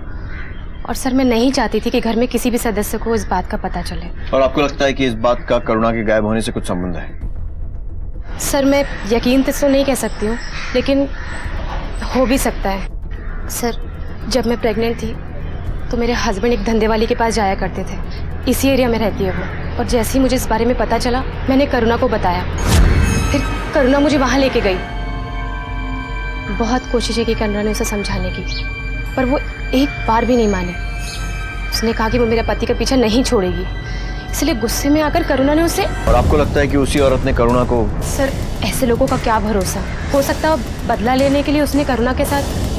और सर, मैं नहीं चाहती थी कि घर में किसी भी सदस्य को इस बात का पता चले। और आपको लगता है कि इस बात का करुणा के गायब होने से कुछ संबंध है? सर, मैं यकीन तो नहीं कह सकती हूँ, लेकिन हो भी सकता है। सर, जब मैं प्रेग्नेंट थी तो मेरे हस्बैंड एक धंधे वाली के पास जाया करते थे। इसी एरिया में रहती है वो। और जैसे ही मुझे इस बारे में पता चला, मैंने करुणा को बताया। फिर करुणा मुझे वहाँ लेके गई। बहुत कोशिशें की करुणा ने उसे समझाने की, पर वो एक बार भी नहीं मानी। उसने कहा कि वो मेरे पति का पीछा नहीं छोड़ेगी। इसलिए गुस्से में आकर करुणा ने उसे। और आपको लगता है कि उसी औरत ने करुणा को? सर, ऐसे लोगों का क्या भरोसा। हो सकता है बदला लेने के लिए उसने करुणा के साथ।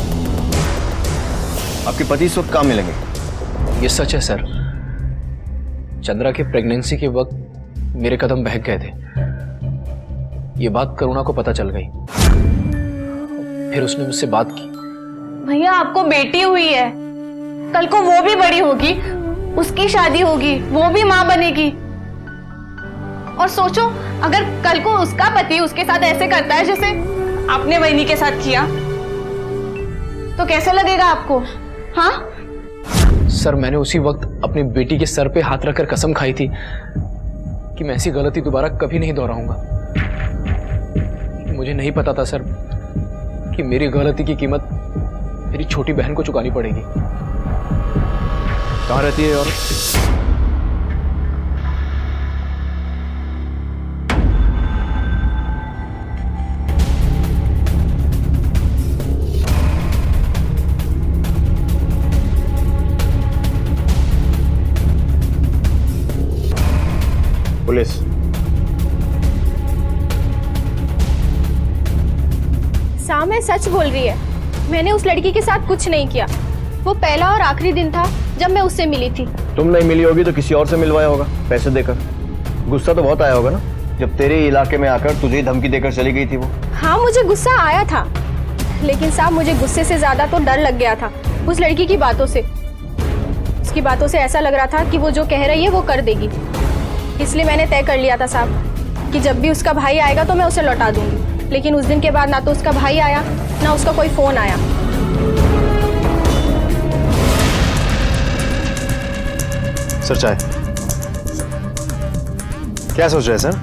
आपके पति इस वक्त कहाँ मिलेंगे? ये सच है सर। चंद्रा के प्रेगनेंसी के वक्त मेरे कदम बहक गए थे। ये बात करुणा को पता चल गई। फिर उसने मुझसे बात की। भैया, आपको बेटी हुई है, कल को वो भी बड़ी होगी, उसकी शादी होगी, वो भी माँ बनेगी। और सोचो, अगर कल को उसका पति उसके साथ ऐसे करता है जैसे आपने वहीनी के साथ किया, तो कैसे लगेगा आपको? हाँ सर, मैंने उसी वक्त अपनी बेटी के सर पे हाथ रखकर कसम खाई थी कि मैं ऐसी गलती दोबारा कभी नहीं दोहराऊंगा। मुझे नहीं पता था सर कि मेरी गलती की कीमत मेरी छोटी बहन को चुकानी पड़ेगी। कहाँ रहती है और? पुलिस। सामने सच बोल रही है। मैंने उस लड़की के साथ कुछ नहीं किया। वो पहला और आखिरी दिन था जब मैं उससे मिली थी। तुम नहीं मिली होगी तो किसी और से मिलवाया होगा पैसे देकर। गुस्सा तो बहुत आया होगा ना जब तेरे इलाके में आकर तुझे धमकी देकर चली गई थी वो? हाँ, मुझे गुस्सा आया था, लेकिन साहब मुझे गुस्से से ज्यादा तो डर लग गया था उस लड़की की बातों से। उसकी बातों से ऐसा लग रहा था कि वो जो कह रही है वो कर देगी। इसलिए मैंने तय कर लिया था साहब कि जब भी उसका भाई आएगा तो मैं उसे लौटा दूंगी। लेकिन उस दिन के बाद ना तो उसका भाई आया, ना उसका कोई फोन आया। सर चाय। क्या सोच रहे हैं सर?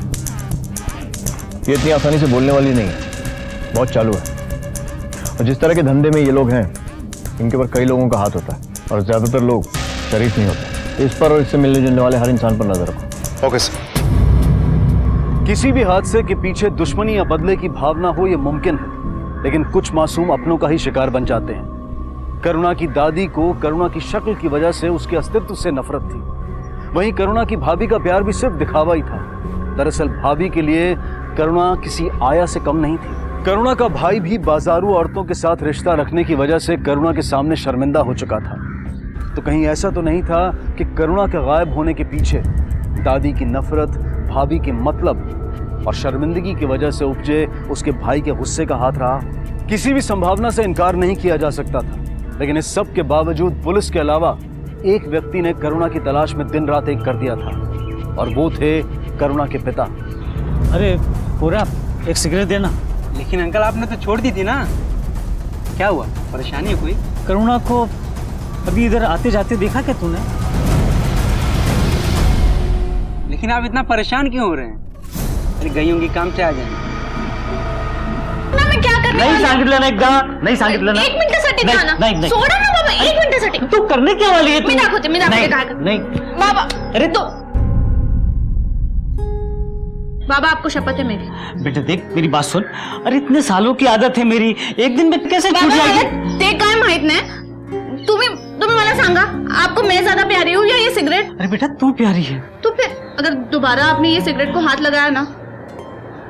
ये इतनी आसानी से बोलने वाली नहीं है, बहुत चालू है। और जिस तरह के धंधे में ये लोग हैं, इनके ऊपर कई लोगों का हाथ होता है और ज्यादातर लोग शरीफ नहीं होते। इस पर और इससे मिलने जुलने वाले हर इंसान पर नजर रखो। Okay sir. किसी भी हादसे के पीछे दुश्मनी या बदले की भावना हो ये मुमकिन है, लेकिन कुछ मासूम अपनों का ही शिकार बन जाते हैं। करुणा की दादी को करुणा की शक्ल की वजह से उसके अस्तित्व से नफरत थी। वहीं करुणा की भाभी का प्यार भी सिर्फ दिखावा ही था। दरअसल भाभी के लिए करुणा किसी आया से कम नहीं थी। करुणा का भाई भी बाजारू औरतों के साथ रिश्ता रखने की वजह से करुणा के सामने शर्मिंदा हो चुका था। तो कहीं ऐसा तो नहीं था कि करुणा के गायब होने के पीछे दादी की नफरत, भाभी के मतलब और शर्मिंदगी की वजह से उपजे उसके भाई के गुस्से का हाथ रहा? किसी भी संभावना से इनकार नहीं किया जा सकता था, लेकिन इस सब के बावजूद पुलिस के अलावा एक व्यक्ति ने करुणा की तलाश में दिन रात एक कर दिया था, और वो थे करुणा के पिता। अरे पूरा एक सिगरेट देना। लेकिन अंकल आपने तो छोड़ दी थी ना, क्या हुआ? परेशानी है कोई? करुणा को अभी इधर आते जाते देखा क्या तूने? लेकिन आप इतना परेशान क्यों हो रहे हैं? अरे गई होंगी, काम से आ जाएंगे। मैं क्या कर रही हूँ? नहीं सांगितलं एकदा, नाही सांगितलं ना? एक मिनिटासाठी नाही, ना. नाही, नाही. सोडा ना बाबा, एक मिनिटासाठी. तू करने क्या वाली है? मी दाखवते नाही, काय कर. नाही. बाबा अरे तो बाबा आपको शपथ है मेरी. बेटा देख मेरी बात सुन. अरे इतने सालों की आदत है मेरी, एक दिन में कैसे छूट जाएगी? ते काय माहित नाही. तुम्ही मला सांगा, आपको मैं ज्यादा प्यारी हूँ या ये सिगरेट? अरे बेटा तू प्यारी है. तो फिर अगर दोबारा आपने ये सिगरेट को हाथ लगाया ना,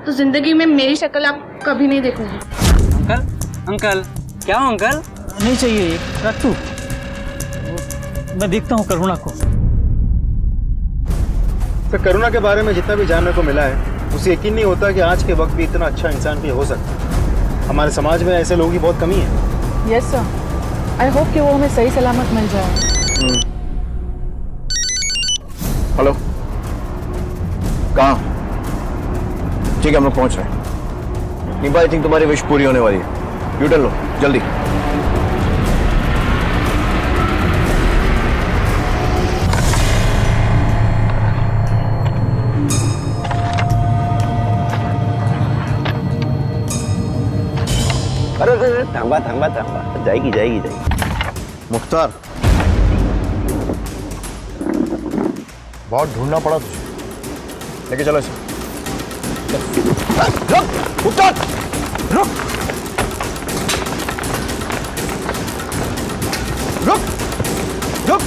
तो जिंदगी में मेरी शक्ल आप कभी नहीं देखोगे. अंकल, अंकल क्या हो अंकल? नहीं चाहिए ये, रख तू. मैं देखता हूँ करुणा को. सर करुणा के बारे में जितना भी जानने को मिला है, उसे यकीन नहीं होता कि आज के वक्त भी इतना अच्छा इंसान भी हो सकता है. हमारे समाज में ऐसे लोगों की बहुत कमी है. यस सर, आई होप कि वो हमें सही सलामत मिल जाए. हेलो, कहाँ? ठीक है, हम लोग पहुंच रहे हैं. नीबा, आई थिंक तुम्हारी विश पूरी होने वाली है. यू टर्न लो जल्दी. अरे थांबा थांबा थांबा, जाएगी जाएगी जाएगी. मुख्तार, बहुत ढूंढना पड़ा तुझे. लेके चलो इसे. रुक मुख्तार, रुक रुक रुक.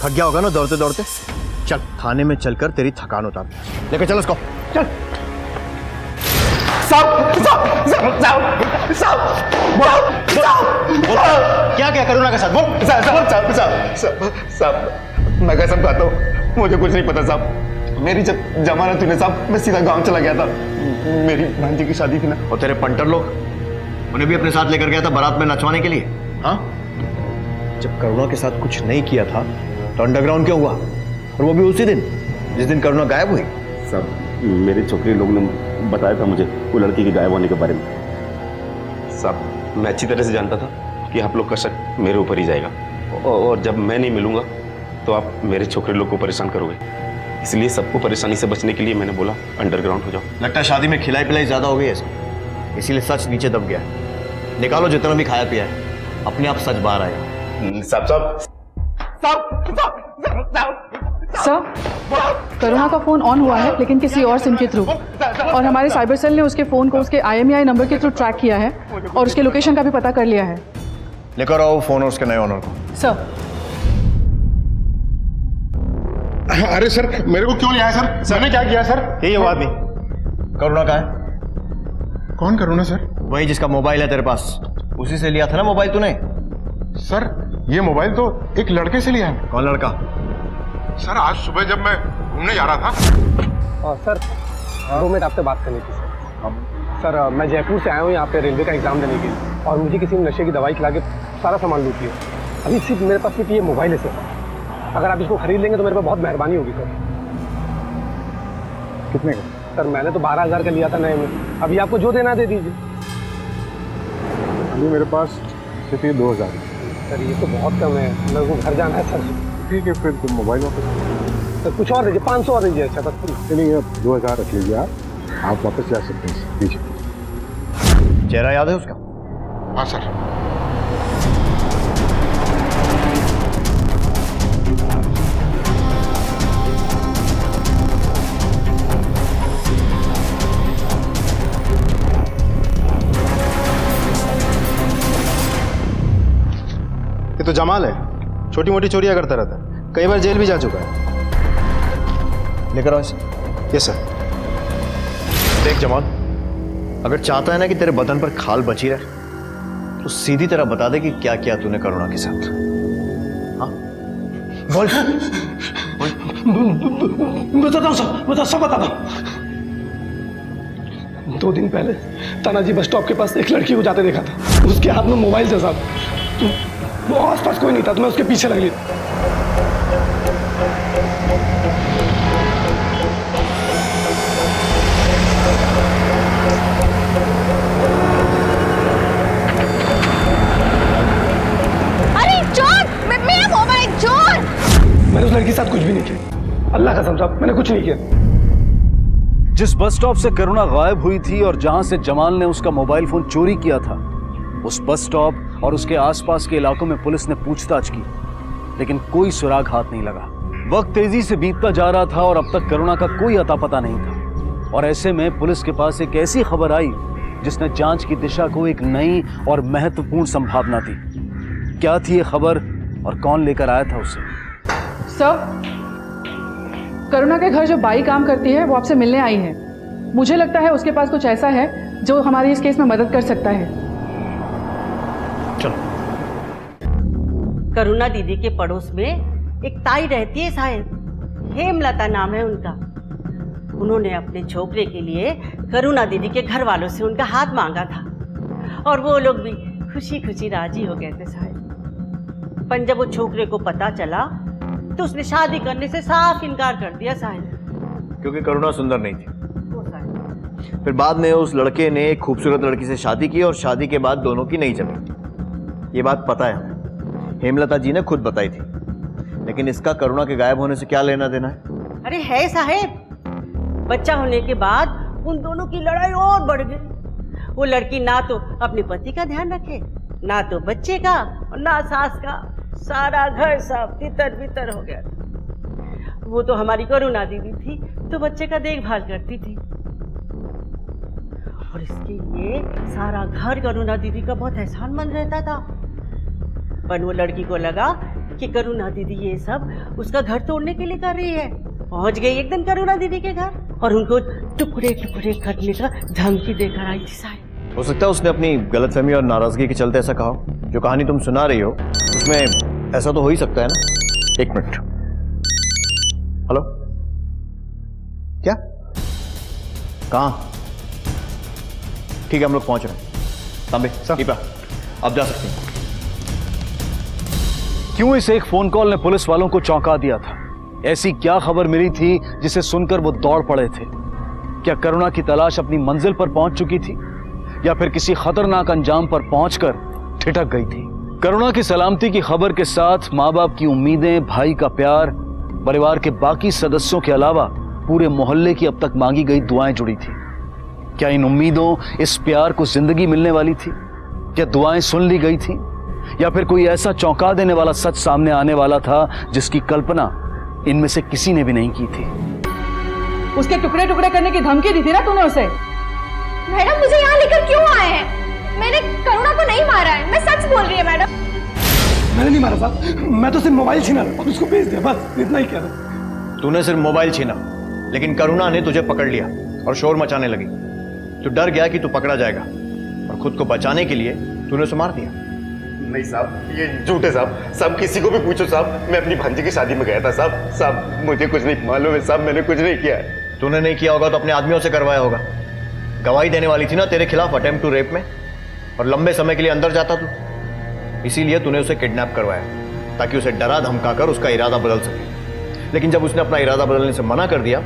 थक गया होगा ना दौड़ते दौड़ते. चल थाने में चलकर तेरी थकान उतार. लेके चल उसको. चल. क्या क्या करुणा के साथ बोल. साहब मैं कसम खाता हूँ, मुझे कुछ नहीं पता साहब. मेरी जब जमानत हुई ना साहब, मैं सीधा गांव चला गया था. मेरी भांजी की शादी थी ना. और तेरे पंटर लोग, उन्हें भी अपने साथ लेकर गया था बारात में नचवाने के लिए. हाँ, जब करुणा के साथ कुछ नहीं किया था तो अंडरग्राउंड क्यों हुआ? और वो भी उसी दिन जिस दिन करुणा गायब हुई. साहब मेरे छोकरी लोग ने बताया था मुझे वो लड़की के गायब होने के बारे में. साहब मैं अच्छी तरह से जानता था कि आप लोग का शक मेरे ऊपर ही जाएगा, और जब मैं नहीं मिलूंगा तो आप मेरे छोकरे लोग को परेशान करोगे. इसलिए सबको परेशानी से बचने के लिए मैंने बोला अंडरग्राउंड हो जाओ. लगता है शादी में खिलाई पिलाई ज्यादा हो गई है, इसीलिए सच नीचे दब गया. निकालो जितना भी खाया पिया है, अपने आप सच बाहर आएगा. साहब सर, करुणा का फोन ऑन हुआ है लेकिन किसी और सिम के थ्रू, और हमारे साइबर सेल ने उसके फोन को उसके IMEI नंबर के थ्रू ट्रैक किया है और उसके लोकेशन का भी पता कर लिया है. लेकर आओ फोन और उसके नए ऑनर को. सर. अरे सर, मेरे को क्यों लिया है सर? मैंने क्या किया सर? ये वो आदमी करुणा का है. कौन करुणा सर? वही जिसका मोबाइल है तेरे पास. उसी से लिया था ना मोबाइल तूने? सर ये मोबाइल तो एक लड़के से लिया है. कौन लड़का? सर आज सुबह जब मैं घूमने जा रहा था. सर 2 मिनट आपसे बात करनी थी सर. मैं जयपुर से आया हूँ यहाँ पे रेलवे का एग्जाम देने के लिए, और मुझे किसी ने नशे की दवाई खिला के सारा सामान लूट लिया. अभी सिर्फ मेरे पास सिर्फ ये मोबाइल है सर. अगर आप इसको खरीद लेंगे तो मेरे पास बहुत मेहरबानी होगी सर. कितने का? सर मैंने तो 12,000 का लिया था नए में. अभी आपको जो देना दे दीजिए. अभी मेरे पास सिर्फ ये 2,000. सर ये तो बहुत कम है, मेरे को घर जाना है सर. ठीक है फिर तुम मोबाइल वापस. सर कुछ और दीजिए, 500 और दीजिए. अच्छा बस चलिए 2,000 रख लीजिए आप. आप वापस जा सकते हैं नीचे। चेहरा याद है उसका? हाँ सर। ये तो जमाल है, छोटी मोटी चोरियां करता रहता है, कई बार जेल भी जा चुका है। लेकर आओ इसे। Yes sir. देख जमाल, अगर चाहता है ना कि तेरे बदन पर खाल बची रहे तो सीधी तरह बता दे कि क्या किया तूने करुणा के साथ। हाँ बोल। बताता हूँ सब बताता हूँ। 2 दिन पहले तानाजी बस स्टॉप के पास एक लड़की को जाते देखा था, उसके हाथ में मोबाइल था साहब। वो आसपास कोई नहीं था तो मैं उसके पीछे लग ली। अरे चोर, मेरा मोबाइल चोर। मैंने उस लड़की के साथ कुछ भी नहीं किया, अल्लाह कसम साहब, मैंने कुछ नहीं किया। जिस बस स्टॉप से करुणा गायब हुई थी और जहां से जमाल ने उसका मोबाइल फोन चोरी किया था, उस बस स्टॉप और उसके आसपास के इलाकों में पुलिस ने पूछताछ की, लेकिन कोई सुराग हाथ नहीं लगा। वक्त तेजी से बीतता जा रहा था और अब तक करुणा का कोई अता पता नहीं था। और ऐसे में पुलिस के पास एक ऐसी खबर आई जिसने जांच की दिशा को एक नई और महत्वपूर्ण संभावना दी। क्या थी ये खबर और कौन लेकर आया था उसे? सर, करुणा के घर जो बाई काम करती है वो आपसे मिलने आई है। मुझे लगता है उसके पास कुछ ऐसा है जो हमारी इस केस में मदद कर सकता है। चलो। करुणा दीदी के पड़ोस में एक ताई रहती है साहब, हेमलता नाम है उनका। उन्होंने अपने छोकरे के लिए करुणा दीदी के घर वालों से उनका हाथ मांगा था और वो लोग भी खुशी खुशी राजी हो गए थे साहब। पर जब वो छोकरे को पता चला तो उसने शादी करने से साफ इनकार कर दिया साहब। क्योंकि करुणा सुंदर नहीं थी। फिर बाद में उस लड़के ने एक खूबसूरत लड़की से शादी की और शादी के बाद दोनों की नहीं जमी। ये बात पता है हमें, हेमलता जी ने खुद बताई थी। लेकिन इसका करुणा के गायब होने से क्या लेना देना है? अरे है साहब, बच्चा होने के बाद उन दोनों की लड़ाई और बढ़ गई। वो लड़की ना तो अपने पति का ध्यान रखे, ना तो बच्चे का और ना सास का। सारा घर सब तितर बितर हो गया था। वो तो हमारी करुणा दीदी थी तो बच्चे का देखभाल करती थी और इसके लिए सारा घर करुणा दीदी का बहुत एहसानमंद रहता था। पर वो लड़की को लगा कि करुणा दीदी ये सब उसका घर तोड़ने के लिए कर रही है। पहुंच गई एक दिन करुणा दीदी के घर और उनको टुकड़े टुकड़े करने का धमकी देकर आई थी साहब। हो सकता है उसने अपनी गलतफहमी और नाराजगी के चलते ऐसा कहा हो। जो कहानी तुम सुना रही हो उसमें ऐसा तो हो ही सकता है ना। एक मिनट। हेलो, क्या? कहाँ? ठीक है, हम लोग पहुंच रहे हैं। तांबे, दीपा, अब जा सकते हैं। क्यों इस एक फोन कॉल ने पुलिस वालों को चौंका दिया था? ऐसी क्या खबर मिली थी जिसे सुनकर वो दौड़ पड़े थे? क्या करुणा की तलाश अपनी मंजिल पर पहुंच चुकी थी या फिर किसी खतरनाक अंजाम पर पहुंचकर ठिठक गई थी? करुणा की सलामती की खबर के साथ माँ बाप की उम्मीदें, भाई का प्यार, परिवार के बाकी सदस्यों के अलावा पूरे मोहल्ले की अब तक मांगी गई दुआएं जुड़ी थी। क्या इन उम्मीदों, इस प्यार को जिंदगी मिलने वाली थी? क्या दुआएं सुन ली गई थी या फिर कोई ऐसा चौंका देने वाला सच सामने आने वाला था जिसकी कल्पना इनमें से किसी ने भी नहीं की थी? उसके टुकड़े टुकड़े करने की धमकी दी थी ना तूने उसे? मैडम, मुझे यहाँ लेकर क्यों आए हैं? मैंने करुणा को नहीं मारा है, मैं सच बोल रही है मैडम। मैंने नहीं मारा साहब, मैं तो सिर्फ मोबाइल छीना और उसको भेज दिया, बस इतना ही किया था। तूने सिर्फ मोबाइल छीना, लेकिन करुणा ने तुझे पकड़ लिया और शोर मचाने लगी। तू डर गया कि तू पकड़ा जाएगा और खुद को बचाने के लिए तूने उसे मार दिया। नहीं साहब, ये झूठ है साहब। साहब किसी को भी पूछो साहब, मैं अपनी भांजी की शादी में गया था साहब। साहब मुझे कुछ नहीं मालूम है साहब, मैंने कुछ नहीं किया है। तूने नहीं किया होगा तो अपने आदमियों से करवाया होगा। गवाही देने वाली थी ना तेरे खिलाफ अटेम्प्ट टू रेप में, और लंबे समय के लिए अंदर जाता तू। इसीलिए तूने उसे किडनैप करवाया ताकि उसे डरा धमकाकर उसका इरादा बदल सके। लेकिन जब उसने अपना इरादा बदलने से मना कर दिया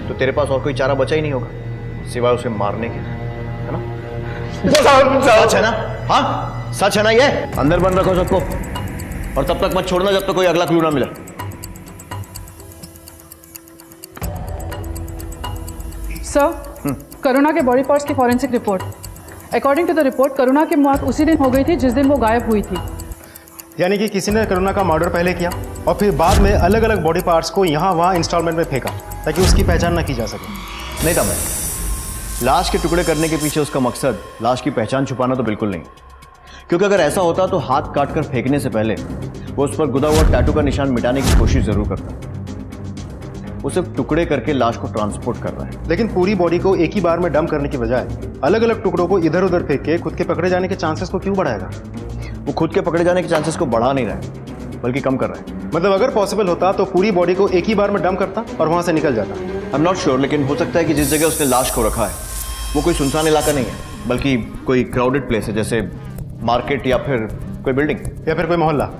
तो तेरे पास और कोई चारा बचा ही नहीं होगा सिवाय उसे मारने के, है ना? सच है ना? हाँ सच है ना? ये अंदर बंद रखो सबको और तब तक मत छोड़ना जब तक कोई अगला क्लू ना मिले। सर, करुणा के बॉडी पार्ट्स की forensic report. According to the report Karuna की मौत उसी दिन हो गई थी जिस दिन वो गायब हुई थी। यानी कि किसी ने करुणा का मर्डर पहले किया और फिर बाद में अलग अलग बॉडी पार्ट्स को यहाँ वहाँ इंस्टॉलमेंट में फेंका ताकि उसकी पहचान न की जा सके। नहीं था मैं, लाश के टुकड़े करने के पीछे उसका मकसद लाश की पहचान छुपाना तो बिल्कुल नहीं, क्योंकि अगर ऐसा होता तो हाथ काट कर फेंकने से पहले वो उस पर गुदा हुआ टैटू का निशान मिटाने की कोशिश जरूर करता। वो सिर्फ टुकड़े करके लाश को ट्रांसपोर्ट कर रहा है। लेकिन पूरी बॉडी को एक ही बार में डंप करने की बजाय अलग अलग टुकड़ों को इधर उधर फेंक के खुद के पकड़े जाने के चांसेस को क्यों बढ़ाएगा? वो खुद के पकड़े जाने के चांसेस को बढ़ा नहीं रहा है, बल्कि कम कर रहा है। मतलब अगर पॉसिबल होता तो पूरी बॉडी को एक ही बार में डंप करता और वहां से निकल जाता। आई एम नॉट श्योर, लेकिन हो सकता है कि जिस जगह उसने लाश को रखा है वो कोई सुनसान इलाका नहीं है, बल्कि कोई क्राउडेड प्लेस है, जैसे मार्केट या फिर कोई बिल्डिंग या फिर कोई मोहल्ला।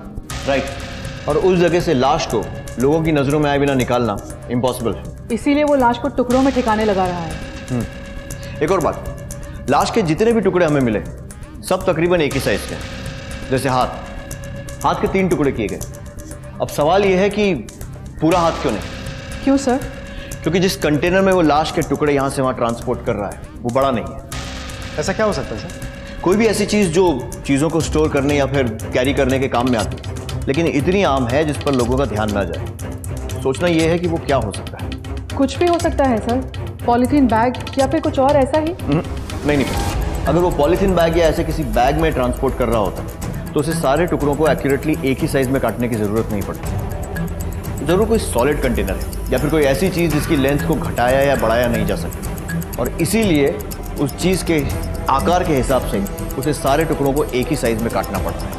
राइट। और उस जगह से लाश को लोगों की नजरों में आए बिना निकालना इम्पॉसिबल है। इसीलिए वो लाश को टुकड़ों में ठिकाने लगा रहा है। एक और बात, लाश के जितने भी टुकड़े हमें मिले सब तकरीबन एक ही साइज के हैं। जैसे हाथ के 3 टुकड़े किए गए। अब सवाल यह है कि पूरा हाथ क्यों नहीं? क्यों सर? क्योंकि जिस कंटेनर में वो लाश के टुकड़े यहां से वहां ट्रांसपोर्ट कर रहा है वो बड़ा नहीं है। ऐसा क्या हो सकता है सर? कोई भी ऐसी चीज जो चीजों को स्टोर करने या फिर कैरी करने के काम में आती है, लेकिन इतनी आम है जिस पर लोगों का ध्यान ना जाए। सोचना यह है कि वो क्या हो सकता है। कुछ भी हो सकता है सर, पॉलीथीन बैग या फिर कुछ और ऐसा ही। नहीं, अगर वो पॉलीथीन बैग या ऐसे किसी बैग में ट्रांसपोर्ट कर रहा होता तो उसे सारे टुकड़ों को एक्यूरेटली एक ही साइज में काटने की जरूरत नहीं पड़ती। जरूर कोई सॉलिड कंटेनर है या फिर कोई ऐसी चीज जिसकी लेंथ को घटाया या बढ़ाया नहीं जा सकती, और इसीलिए उस चीज के आकार के हिसाब से उसे सारे टुकड़ों को एक ही साइज में काटना पड़ता है।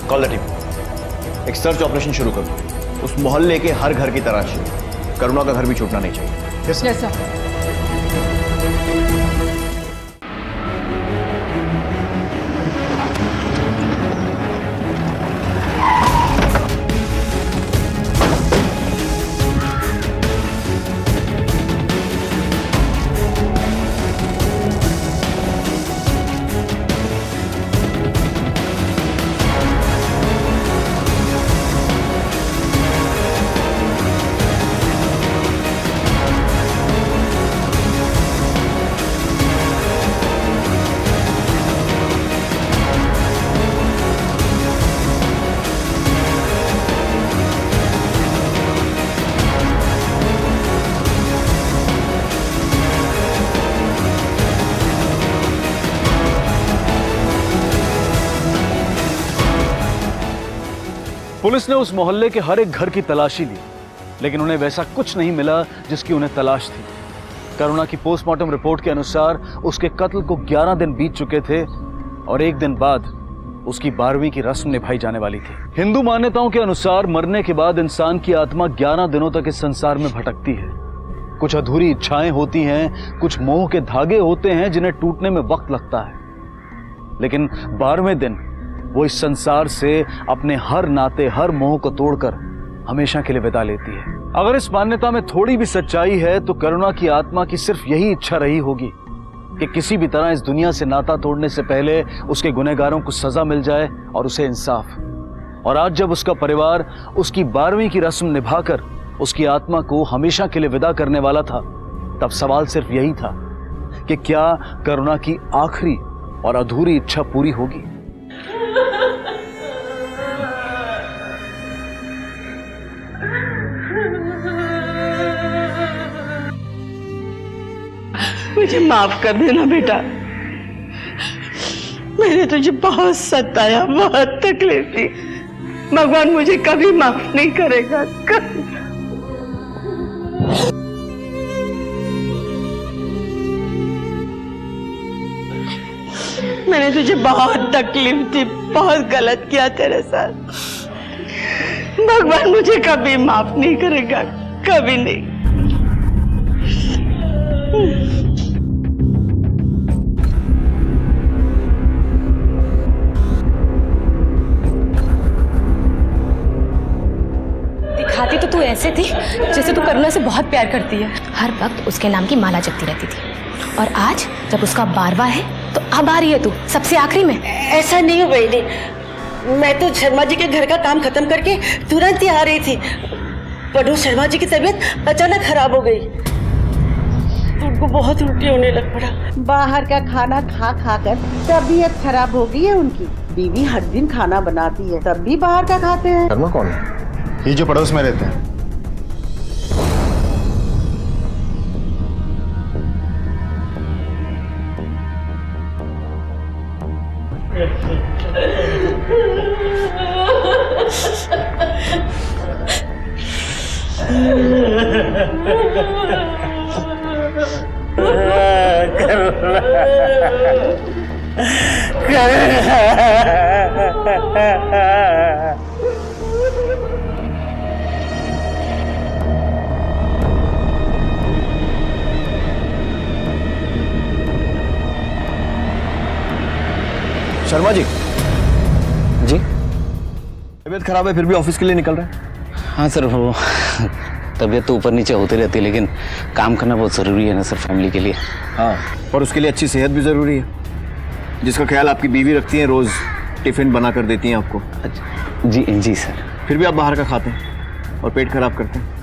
कॉल द टीम, एक सर्च ऑपरेशन शुरू करो। उस मोहल्ले के हर घर की तलाशी, करुणा का घर भी छूटना नहीं चाहिए। Yes sir. पुलिस ने उस मोहल्ले के हर एक घर की तलाशी ली, लेकिन उन्हें वैसा कुछ नहीं मिला जिसकी उन्हें तलाश थी। करुणा की पोस्टमार्टम रिपोर्ट के अनुसार उसके कत्ल को 11 दिन बीत चुके थे और एक दिन बाद उसकी 12वीं की रस्म निभाई जाने वाली थी। हिंदू मान्यताओं के अनुसार मरने के बाद इंसान की आत्मा 11 दिनों तक इस संसार में भटकती है। कुछ अधूरी इच्छाएं होती हैं, कुछ मोह के धागे होते हैं जिन्हें टूटने में वक्त लगता है, लेकिन 12वें दिन वो इस संसार से अपने हर नाते, हर मोह को तोड़कर हमेशा के लिए विदा लेती है। अगर इस मान्यता में थोड़ी भी सच्चाई है तो करुणा की आत्मा की सिर्फ यही इच्छा रही होगी कि किसी भी तरह इस दुनिया से नाता तोड़ने से पहले उसके गुनहगारों को सजा मिल जाए और उसे इंसाफ। और आज जब उसका परिवार उसकी 12वीं की रस्म निभाकर उसकी आत्मा को हमेशा के लिए विदा करने वाला था, तब सवाल सिर्फ यही था कि क्या करुणा की आखिरी और अधूरी इच्छा पूरी होगी। मुझे माफ कर देना बेटा, मैंने तुझे बहुत सताया, बहुत तकलीफ दी। भगवान मुझे कभी माफ नहीं करेगा, कभी। मैंने तुझे बहुत तकलीफ दी, बहुत गलत किया तेरे साथ। भगवान मुझे कभी माफ नहीं करेगा, कभी नहीं। दिखाती तो तू ऐसे थी जैसे तू करुणा से बहुत प्यार करती है। हर वक्त उसके नाम की माला जपती रहती थी, और आज जब उसका 12वां है तो अब आ रही है तू सबसे आखिरी में। ऐसा नहीं हो बहनी, मैं तो शर्मा जी के घर का काम खत्म करके तुरंत ही आ रही थी, पर उस शर्मा जी की तबीयत अचानक खराब हो गई। उनको बहुत उल्टी होने लग पड़ा। बाहर का खाना खा खा कर तबीयत खराब हो गई है उनकी। बीवी हर दिन खाना बनाती है तब भी बाहर का खाते हैं। शर्मा कौन है? ये जो पड़ोस में रहते हैं। शर्मा जी। जी तबीयत खराब है फिर भी ऑफिस के लिए निकल रहे हैं? हाँ सर, वो तबीयत तो ऊपर नीचे होती रहती है, लेकिन काम करना बहुत ज़रूरी है ना सर, फैमिली के लिए। हाँ, और उसके लिए अच्छी सेहत भी ज़रूरी है, जिसका ख्याल आपकी बीवी रखती है, रोज़ टिफ़िन बना कर देती हैं आपको। जी जी सर। फिर भी आप बाहर का खाते हैं और पेट खराब करते हैं।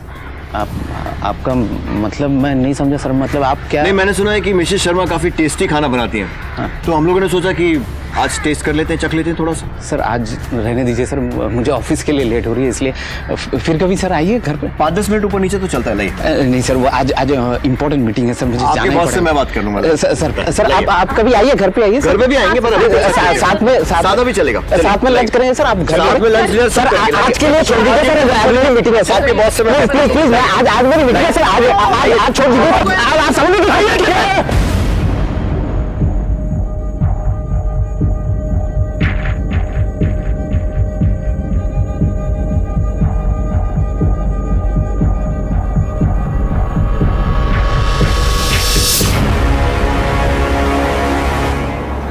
आपका मतलब मैं नहीं समझा सर, मतलब आप क्या? नहीं, मैंने सुना है कि मिसेस शर्मा काफ़ी टेस्टी खाना बनाती हैं। हाँ। तो हम लोगों ने सोचा कि आज टेस्ट कर लेते हैं, चख लेते हैं थोड़ा सा। सर आज रहने दीजिए सर, मुझे ऑफिस के लिए लेट हो रही है, इसलिए फिर कभी सर आइए घर पे। 5-10 मिनट ऊपर नीचे तो चलता है। नहीं सर, वो आज इम्पोर्टेंट मीटिंग है सर, मुझे आपके बॉस से मैं बात कर लूंगा। सर आप कभी आइए, घर पे आइए। घर पे भी आएंगे पर साथ में चलेगा। साथ में लंच करेंगे सर, आप घर में लंच। सर आज के लिए छोड़ दीजिए सर, मीटिंग है आपके बॉस से। प्लीज आज मेरी मीटिंग है सर, आज छोड़ दीजिए, आज समझ लीजिए।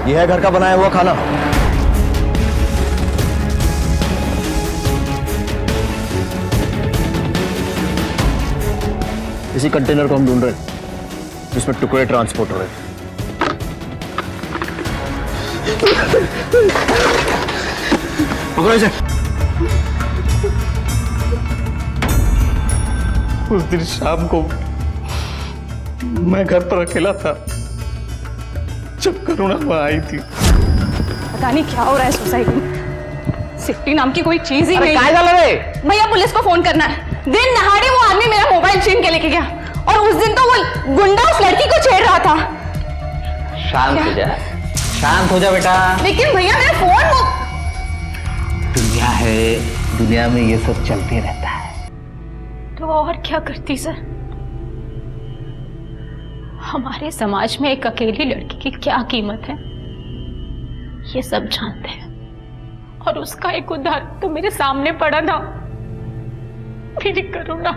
यह है घर का बनाया हुआ खाना। इसी कंटेनर को हम ढूंढ रहे हैं जिसमें टुकड़े ट्रांसपोर्ट हो रहे हैं। पकड़ो इसे। उस दिन शाम को मैं घर पर अकेला था जब करुणा वहां आई थी। पता नहीं क्या हो रहा है सोसाइटी में, सेफ्टी नाम की कोई चीज ही नहीं है। भैया पुलिस को फोन करना है। दिन दहाड़े वो आदमी मेरा मोबाइल छीन के लेके गया, और उस दिन तो वो गुंडा उस लड़की को छेड़ रहा था। शांत हो जा बेटा। लेकिन भैया मेरा फोन दुनिया है, दुनिया में ये सब चलते रहता है। तो और क्या करती सर, हमारे समाज में एक अकेली लड़की की क्या कीमत है ये सब जानते हैं, और उसका एक उदाहरण तो मेरे सामने पड़ा था, मेरी करुणा।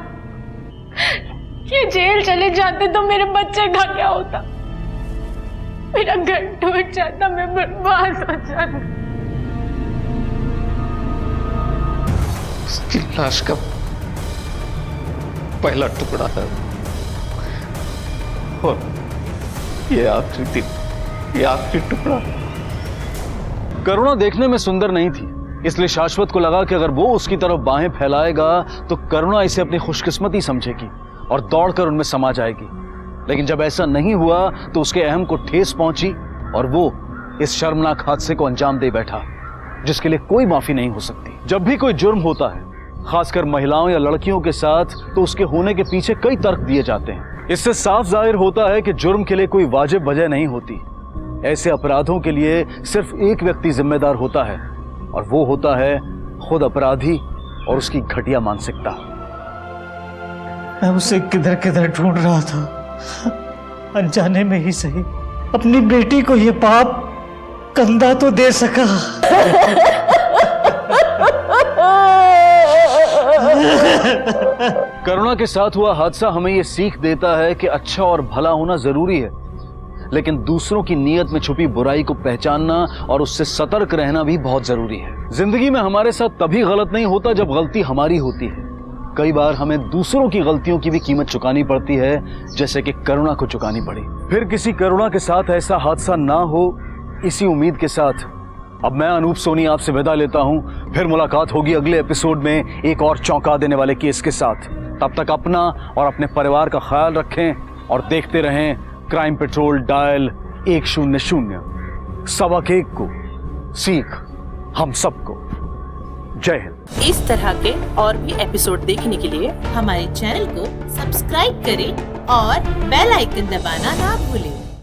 ये जेल चले जाते तो मेरे बच्चे का क्या होता, मेरा घर टूट जाता, मैं बर्बाद हो जाता। उसकी लाश का पहला टुकड़ा है और ये आखिरी दिन, ये आखिरी टुकड़ा। करुणा देखने में सुंदर नहीं थी, इसलिए शाश्वत को लगा कि अगर वो उसकी तरफ बाहें फैलाएगा तो करुणा इसे अपनी खुशकिस्मती समझेगी और दौड़कर उनमें समा जाएगी। लेकिन जब ऐसा नहीं हुआ तो उसके अहम को ठेस पहुंची और वो इस शर्मनाक हादसे को अंजाम दे बैठा, जिसके लिए कोई माफी नहीं हो सकती। जब भी कोई जुर्म होता है, खासकर महिलाओं या लड़कियों के साथ, तो उसके होने के पीछे कई तर्क दिए जाते हैं। इससे साफ जाहिर होता है कि जुर्म के लिए कोई वाजिब वजह नहीं होती। ऐसे अपराधों के लिए सिर्फ एक व्यक्ति जिम्मेदार होता है, और वो होता है खुद अपराधी और उसकी घटिया मानसिकता। मैं उसे किधर किधर ढूंढ रहा था, अनजाने में ही सही अपनी बेटी को ये पाप कंधा तो दे सका। करुणा के साथ हुआ हादसा हमें यह सीख देता है कि अच्छा और भला होना जरूरी है, लेकिन दूसरों की नीयत में छुपी बुराई को पहचानना और उससे सतर्क रहना भी बहुत जरूरी है। जिंदगी में हमारे साथ तभी गलत नहीं होता जब गलती हमारी होती है। कई बार हमें दूसरों की गलतियों की भी कीमत चुकानी पड़ती है, जैसे कि करुणा को चुकानी पड़ी। फिर किसी करुणा के साथ ऐसा हादसा ना हो, इसी उम्मीद के साथ अब मैं अनूप सोनी आपसे विदा लेता हूं। फिर मुलाकात होगी अगले एपिसोड में एक और चौंका देने वाले केस के साथ। तब तक अपना और अपने परिवार का ख्याल रखें। और देखते रहें क्राइम पेट्रोल डायल 100 1 को सीख हम सबको। जय हिंद। इस तरह के और भी एपिसोड देखने के लिए हमारे चैनल को सब्सक्राइब करें और बेल आइकन दबाना ना भूलें।